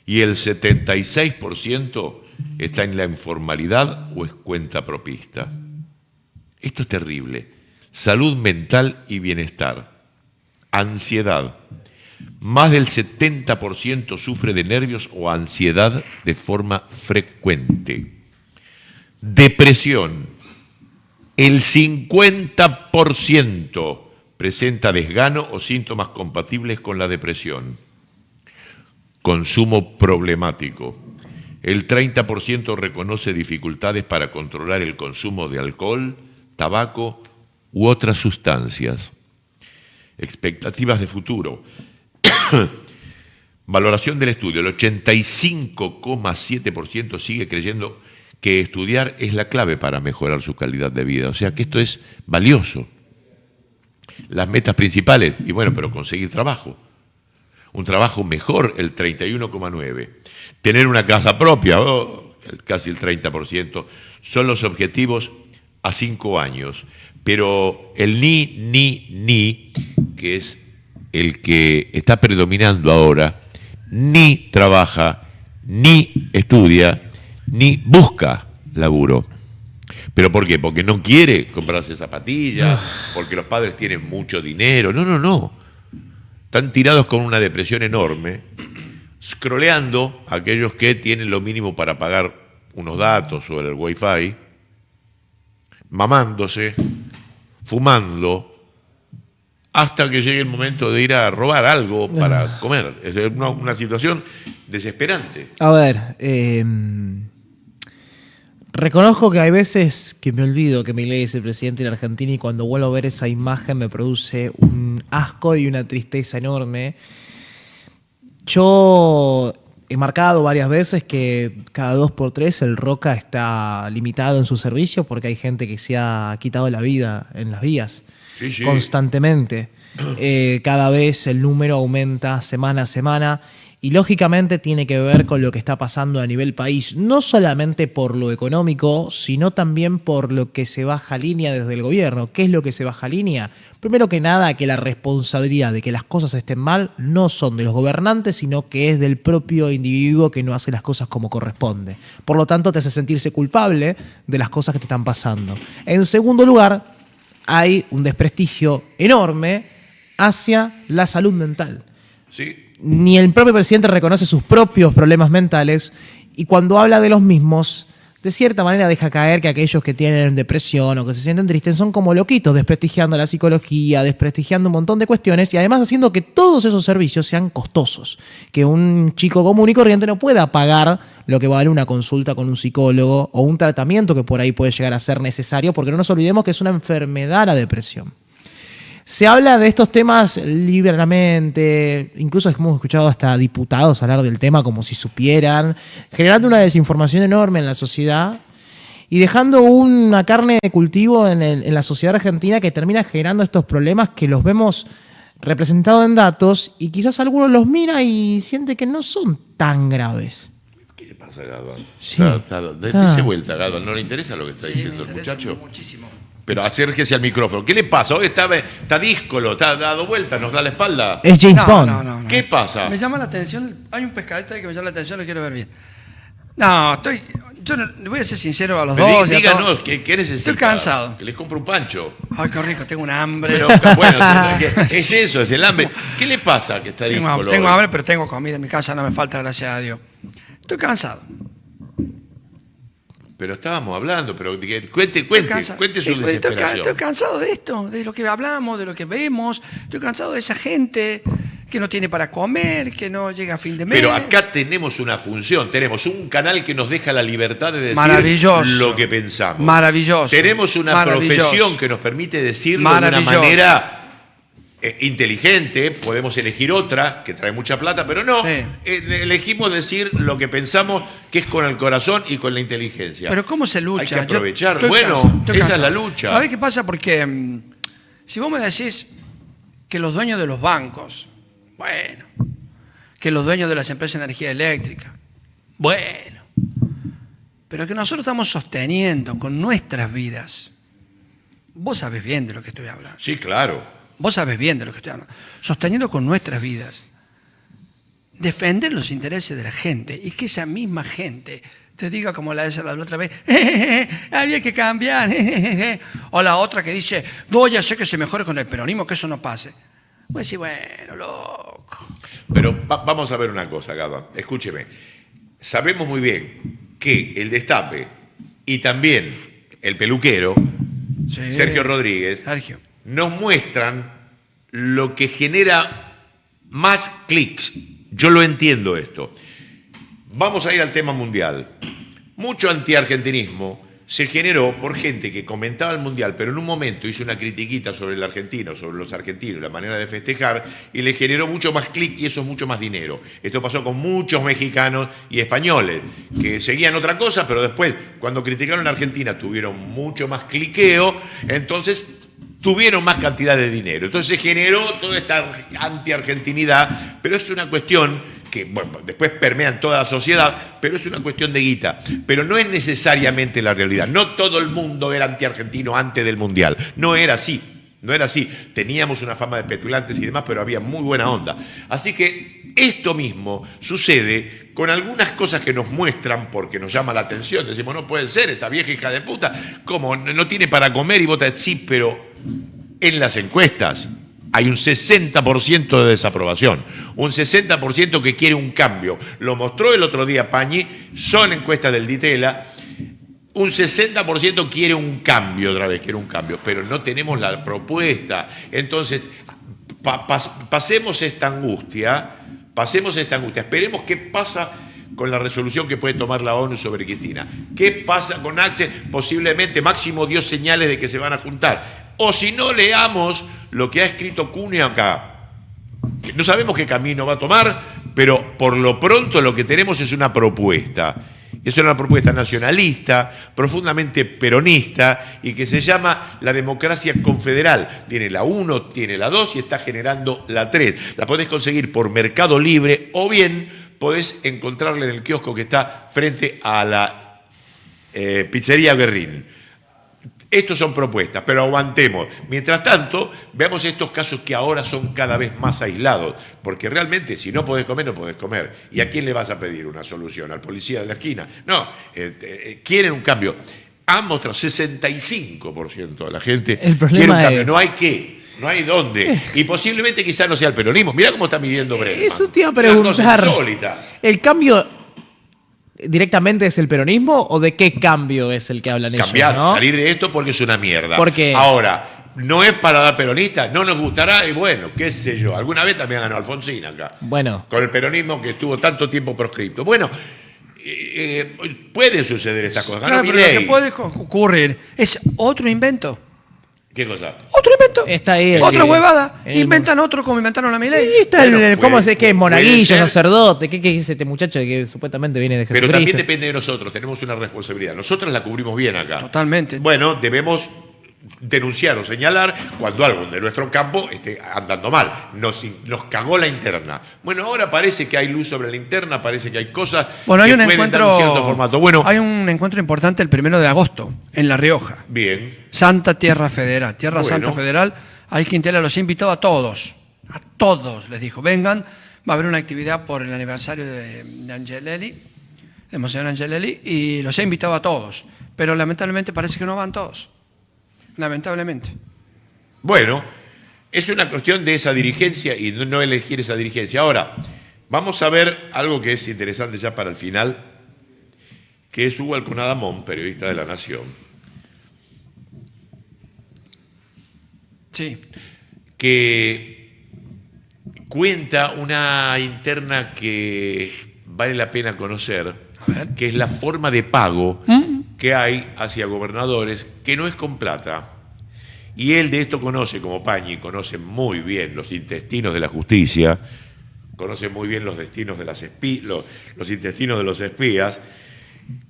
Y el 76% está en la informalidad o es cuentapropista. Esto es terrible. Salud mental y bienestar. Ansiedad. Más del 70% sufre de nervios o ansiedad de forma frecuente. Depresión. El 50% presenta desgano o síntomas compatibles con la depresión. Consumo problemático. El 30% reconoce dificultades para controlar el consumo de alcohol, tabaco u otras sustancias. Expectativas de futuro. Valoración del estudio. El 85,7% sigue creyendo que estudiar es la clave para mejorar su calidad de vida. O sea que esto es valioso. Las metas principales, y bueno, pero conseguir trabajo. Un trabajo mejor, el 31,9%. Tener una casa propia, casi el 30%, son los objetivos a 5 años. Pero el ni, que es el que está predominando ahora, ni trabaja, ni estudia, ni busca laburo. ¿Pero por qué? Porque no quiere comprarse zapatillas, porque los padres tienen mucho dinero. No. Están tirados con una depresión enorme, scrolleando a aquellos que tienen lo mínimo para pagar unos datos sobre el Wi-Fi, mamándose, fumando, hasta que llegue el momento de ir a robar algo para comer. Es una situación desesperante. A ver, Reconozco que hay veces que me olvido que Milei es el presidente de la Argentina y cuando vuelvo a ver esa imagen me produce un asco y una tristeza enorme. Yo he marcado varias veces que cada 2x3 el Roca está limitado en su servicio porque hay gente que se ha quitado la vida en las vías constantemente. Cada vez el número aumenta semana a semana. Y lógicamente tiene que ver con lo que está pasando a nivel país, no solamente por lo económico, sino también por lo que se baja línea desde el gobierno. ¿Qué es lo que se baja línea? Primero que nada, que la responsabilidad de que las cosas estén mal no son de los gobernantes, sino que es del propio individuo que no hace las cosas como corresponde. Por lo tanto, te hace sentirse culpable de las cosas que te están pasando. En segundo lugar, hay un desprestigio enorme hacia la salud mental. Sí. Ni el propio presidente reconoce sus propios problemas mentales y cuando habla de los mismos, de cierta manera deja caer que aquellos que tienen depresión o que se sienten tristes son como loquitos, desprestigiando la psicología, desprestigiando un montón de cuestiones y además haciendo que todos esos servicios sean costosos, que un chico común y corriente no pueda pagar lo que vale una consulta con un psicólogo o un tratamiento que por ahí puede llegar a ser necesario, porque no nos olvidemos que es una enfermedad la depresión. Se habla de estos temas libremente, incluso hemos escuchado hasta diputados hablar del tema como si supieran, generando una desinformación enorme en la sociedad y dejando una carne de cultivo en la sociedad argentina que termina generando estos problemas que los vemos representados en datos y quizás algunos los mira y siente que no son tan graves. ¿Qué le pasa a Gado? Sí, Dese vuelta, Gado. ¿No le interesa lo que está diciendo el muchacho? Muchísimo. Pero acérquese al micrófono. ¿Qué le pasa? Hoy está díscolo, está dado vuelta, nos da la espalda. Es James Bond. No. ¿Qué pasa? Me llama la atención, hay un pescadito ahí que me llama la atención, lo quiero ver bien. No, yo le voy a ser sincero a los Pero dos. díganos, ¿qué necesita? Estoy cansado. Que les compro un pancho. Ay, qué rico, tengo un hambre. Pero bueno, es eso, es el hambre. ¿Qué le pasa que está díscolo? Tengo hambre, pero tengo comida en mi casa, no me falta, gracias a Dios. Estoy cansado. Pero estábamos hablando, pero cuente su desesperación. Estoy cansado de esto, de lo que hablamos, de lo que vemos. Estoy cansado de esa gente que no tiene para comer, que no llega a fin de mes. Pero acá tenemos una función, tenemos un canal que nos deja la libertad de decir lo que pensamos. Maravilloso. Tenemos una profesión que nos permite decirlo de una manera inteligente, podemos elegir otra que trae mucha plata, pero no, elegimos decir lo que pensamos, que es con el corazón y con la inteligencia. Pero ¿cómo se lucha? Hay que aprovechar. Estoy Esa es la lucha. ¿Sabés qué pasa? Porque si vos me decís que los dueños de los bancos, bueno, que los dueños de las empresas de energía eléctrica, bueno, pero que nosotros estamos sosteniendo con nuestras vidas, vos sabés bien de lo que estoy hablando. Sí, claro. Vos sabés bien de lo que estoy hablando. Sosteniendo con nuestras vidas. Defender los intereses de la gente y que esa misma gente te diga como la de la otra vez, había que cambiar. O la otra que dice, no, ya sé que se mejore con el peronismo, que eso no pase. Vos decís, bueno, loco. Pero vamos a ver una cosa, Gado. Escúcheme. Sabemos muy bien que el Destape y también el peluquero, Sergio Rodríguez, nos muestran lo que genera más clics. Yo lo entiendo esto. Vamos a ir al tema mundial. Mucho antiargentinismo se generó por gente que comentaba el mundial, pero en un momento hizo una critiquita sobre el argentino, sobre los argentinos, la manera de festejar, y le generó mucho más clic y eso es mucho más dinero. Esto pasó con muchos mexicanos y españoles que seguían otra cosa, pero después, cuando criticaron a Argentina, tuvieron mucho más cliqueo, entonces tuvieron más cantidad de dinero. Entonces se generó toda esta anti-argentinidad, pero es una cuestión que, bueno, después permea en toda la sociedad, pero es una cuestión de guita. Pero no es necesariamente la realidad. No todo el mundo era anti-argentino antes del Mundial. No era así. No era así. Teníamos una fama de petulantes y demás, pero había muy buena onda. Así que esto mismo sucede con algunas cosas que nos muestran porque nos llama la atención. Decimos, no puede ser, esta vieja hija de puta, como no tiene para comer y vota sí, pero en las encuestas hay un 60% de desaprobación, un 60% que quiere un cambio. Lo mostró el otro día Pañi, son encuestas del Ditela. Un 60% quiere un cambio, otra vez quiere un cambio, pero no tenemos la propuesta. Entonces, pasemos esta angustia, esperemos qué pasa con la resolución que puede tomar la ONU sobre Cristina? ¿Qué pasa con Axel? Posiblemente Máximo dio señales de que se van a juntar. O si no, leamos lo que ha escrito Cuneo acá. No sabemos qué camino va a tomar, pero por lo pronto lo que tenemos es una propuesta. Es una propuesta nacionalista, profundamente peronista y que se llama la democracia confederal. Tiene la 1, tiene la 2 y está generando la 3. La podés conseguir por Mercado Libre o bien podés encontrarla en el kiosco que está frente a la pizzería Guerrín. Estos son propuestas, pero aguantemos. Mientras tanto, veamos estos casos que ahora son cada vez más aislados, porque realmente si no podés comer, no podés comer. ¿Y a quién le vas a pedir una solución? ¿Al policía de la esquina? No, quieren un cambio. Han mostrado 65% de la gente El problema quiere un cambio. es- No hay qué, no hay dónde. Y posiblemente quizás no sea el peronismo. Mirá cómo está midiendo Bregman. Eso te iba a Una cosa preguntar. insólita. ¿El cambio directamente es el peronismo o de qué cambio es el que hablan Cambiar, ellos? ¿no? salir de esto porque es una mierda. Porque- Ahora, no es para dar peronistas, no nos gustará y bueno, qué sé yo. Alguna vez también ganó Alfonsín acá. Bueno, Con el peronismo que estuvo tanto tiempo proscripto. Bueno, pueden suceder estas cosas. Ganó Claro, pero lo Milei. que puede ocurrir es otro invento. ¿Qué cosa? Otro invento. está ahí. Otra huevada. el- Inventan otro como inventaron a Milei. Ahí está Bueno, ¿cómo puede- es que es puede monaguillo, ser. sacerdote? ¿Qué dice este muchacho que supuestamente viene de Pero Jesucristo? también depende de nosotros, tenemos una responsabilidad. Nosotros la cubrimos bien acá. Totalmente. Bueno, debemos denunciar o señalar cuando algo de nuestro campo esté andando mal. Nos cagó la interna. Bueno, ahora parece que hay luz sobre la interna, parece que hay cosas Bueno, hay que un pueden dar un cierto formato. encuentro. Bueno, Hay un encuentro importante el 1 de agosto en La Rioja. bien. Santa Tierra Federal. Tierra Bueno. Santa Federal. Ahí Quintela los invitó a todos. A todos les dijo, vengan. Va a haber una actividad por el aniversario de Angelelli, de Monseñor Angelelli, y los he invitado a todos. Pero lamentablemente parece que no van todos. Lamentablemente. Bueno, es una cuestión de esa dirigencia y no elegir esa dirigencia. Ahora, vamos a ver algo que es interesante ya para el final, que es Hugo Alconadamón, periodista de La Nación, Sí. que cuenta una interna que vale la pena conocer, que es la forma de pago que hay hacia gobernadores, que no es con plata. Y él de esto conoce, como Pañi, conoce muy bien los intestinos de la justicia, conoce muy bien los destinos de los intestinos de los espías.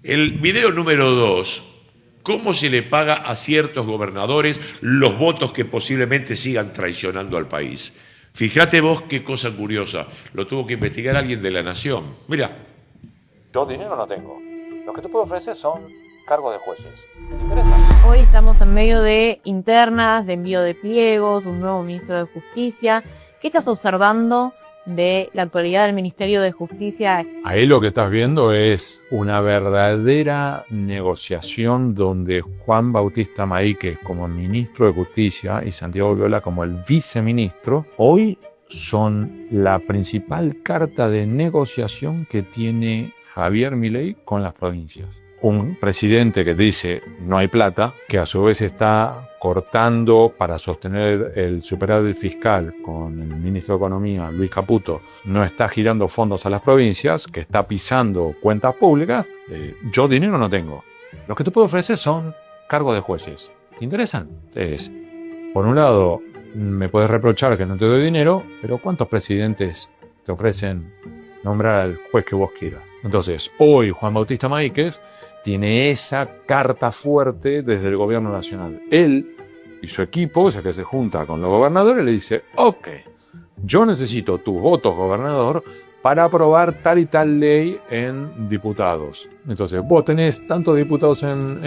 El video número 2, ¿cómo se le paga a ciertos gobernadores los votos que posiblemente sigan traicionando al país? Fíjate vos qué cosa curiosa, lo tuvo que investigar alguien de La Nación. Mira. Yo dinero no tengo. Lo que te puedo ofrecer son cargos de jueces. ¿Te interesa? Hoy estamos en medio de internas, de envío de pliegos, un nuevo ministro de Justicia. ¿Qué estás observando de la actualidad del Ministerio de Justicia? Ahí lo que estás viendo es una verdadera negociación donde Juan Bautista Maíquez como ministro de Justicia y Santiago Viola como el viceministro hoy son la principal carta de negociación que tiene Javier Milei con las provincias. Un presidente que dice no hay plata, que a su vez está cortando para sostener el superávit fiscal con el ministro de Economía, Luis Caputo, no está girando fondos a las provincias, que está pisando cuentas públicas. Yo dinero no tengo. Lo que te puedo ofrecer son cargos de jueces. ¿Te interesan? Entonces, por un lado, me puedes reprochar que no te doy dinero, pero ¿cuántos presidentes te ofrecen nombrar al juez que vos quieras? Entonces, hoy Juan Bautista Maíquez tiene esa carta fuerte desde el gobierno nacional. Él y su equipo, o sea que se junta con los gobernadores, le dice, ok, yo necesito tus votos, gobernador, para aprobar tal y tal ley en diputados. Entonces, vos tenés tantos diputados en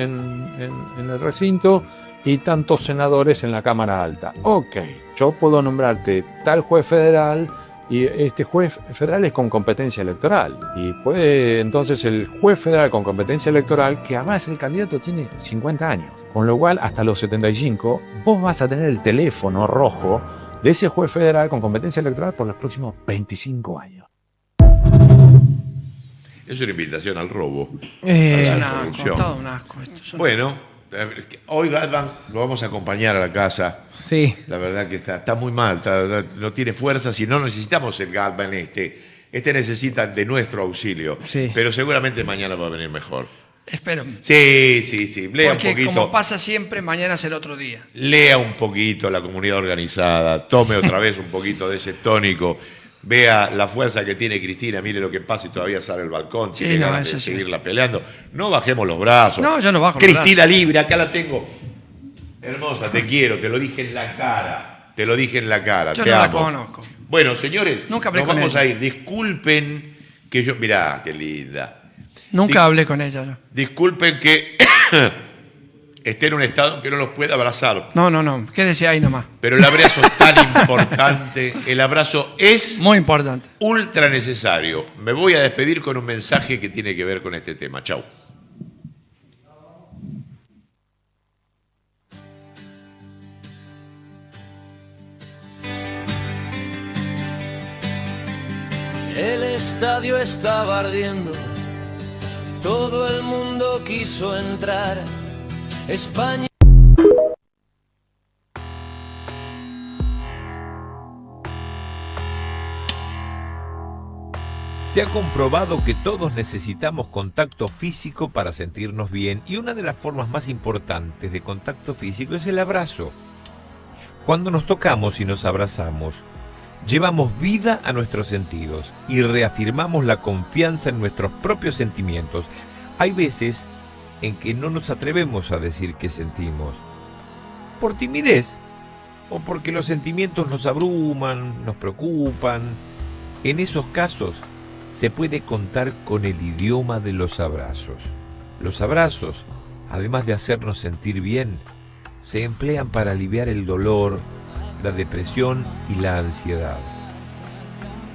el recinto y tantos senadores en la Cámara Alta. Ok, yo puedo nombrarte tal juez federal, y este juez federal es con competencia electoral. Y puede entonces el juez federal con competencia electoral, que además el candidato tiene 50 años, con lo cual hasta los 75 vos vas a tener el teléfono rojo de ese juez federal con competencia electoral por los próximos 25 años. Es una invitación al robo. Es a un la asco, corrupción. todo un asco. Esto es un- Bueno, hoy Gatman lo vamos a acompañar a la casa. Sí. La verdad que está muy mal, no tiene fuerzas y no necesitamos el Gatman Este necesita de nuestro auxilio, pero seguramente mañana va a venir mejor. Espero. Sí. Lea Porque un poquito. como pasa siempre, mañana será otro día. Lea un poquito la comunidad organizada, tome otra vez un poquito de ese tónico, vea la fuerza que tiene Cristina, mire lo que pasa y todavía sale al balcón, tiene ganas de seguirla peleando. No bajemos los brazos. No, yo no bajo los brazos. Cristina libre, acá la tengo. Hermosa, te quiero, te lo dije en la cara. Te lo dije en la cara, Yo te no amo. la conozco. Bueno, señores, Nunca hablé nos con vamos ella. a ir. Disculpen que yo... Mirá, qué linda. Nunca hablé con ella yo. Disculpen que esté en un estado que no los pueda abrazar. No, quédese ahí nomás. Pero el abrazo es tan importante. El abrazo es muy importante. Ultra necesario. Me voy a despedir con un mensaje que tiene que ver con este tema. Chau. El estadio estaba ardiendo, todo el mundo quiso entrar. España. Se ha comprobado que todos necesitamos contacto físico para sentirnos bien y una de las formas más importantes de contacto físico es el abrazo. Cuando nos tocamos y nos abrazamos, llevamos vida a nuestros sentidos y reafirmamos la confianza en nuestros propios sentimientos. Hay veces en que no nos atrevemos a decir qué sentimos, por timidez o porque los sentimientos nos abruman, nos preocupan. En esos casos, se puede contar con el idioma de los abrazos. Los abrazos, además de hacernos sentir bien, se emplean para aliviar el dolor, la depresión y la ansiedad.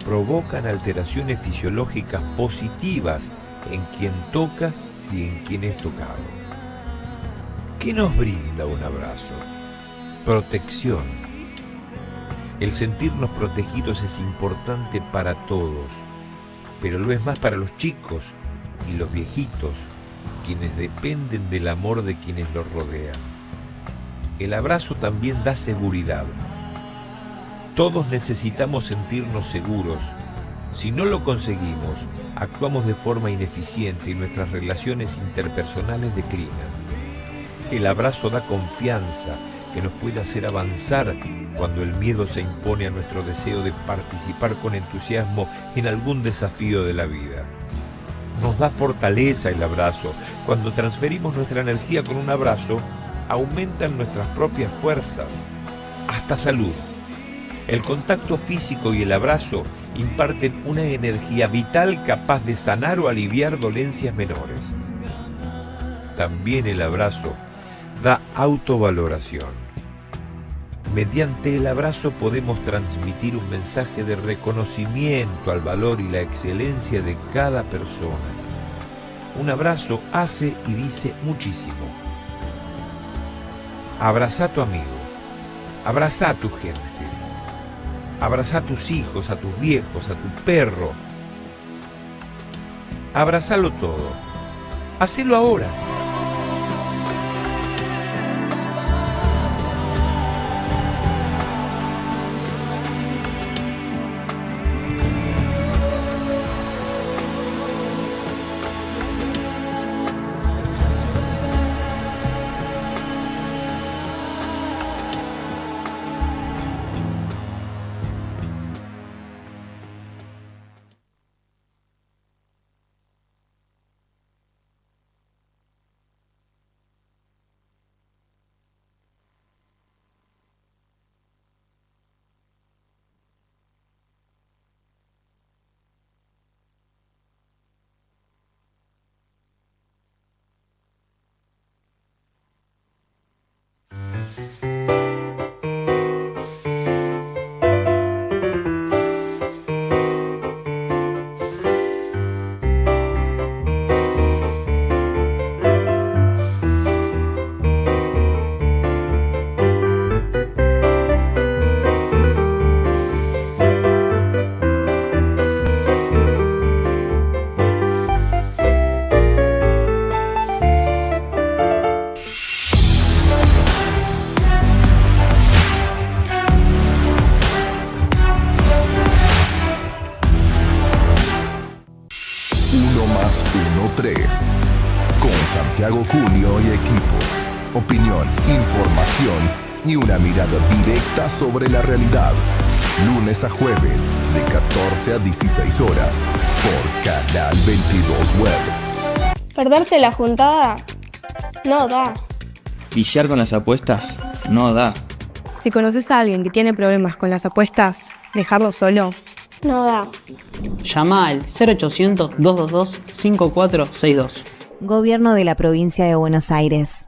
Provocan alteraciones fisiológicas positivas en quien toca y en quien es tocado. ¿Qué nos brinda un abrazo? Protección. El sentirnos protegidos es importante para todos, pero lo es más para los chicos y los viejitos, quienes dependen del amor de quienes los rodean. El abrazo también da seguridad. Todos necesitamos sentirnos seguros. Si no lo conseguimos, actuamos de forma ineficiente y nuestras relaciones interpersonales declinan. El abrazo da confianza que nos puede hacer avanzar cuando el miedo se impone a nuestro deseo de participar con entusiasmo en algún desafío de la vida. Nos da fortaleza el abrazo. Cuando transferimos nuestra energía con un abrazo, aumentan nuestras propias fuerzas, hasta salud. El contacto físico y el abrazo imparten una energía vital capaz de sanar o aliviar dolencias menores. También el abrazo da autovaloración. Mediante el abrazo podemos transmitir un mensaje de reconocimiento al valor y la excelencia de cada persona. Un abrazo hace y dice muchísimo. Abraza a tu amigo, abraza a tu gente, abraza a tus hijos, a tus viejos, a tu perro. Abrazalo todo. Hacelo ahora. 23. Con Santiago Cunio y equipo. Opinión, información y una mirada directa sobre la realidad. Lunes a jueves, de 14 a 16 horas, por Canal 22 Web. ¿Perderte la juntada? No da. ¿Viciar con las apuestas? No da. Si conoces a alguien que tiene problemas con las apuestas, dejarlo solo. No da. Llama al 0800 222 5462. Gobierno de la Provincia de Buenos Aires.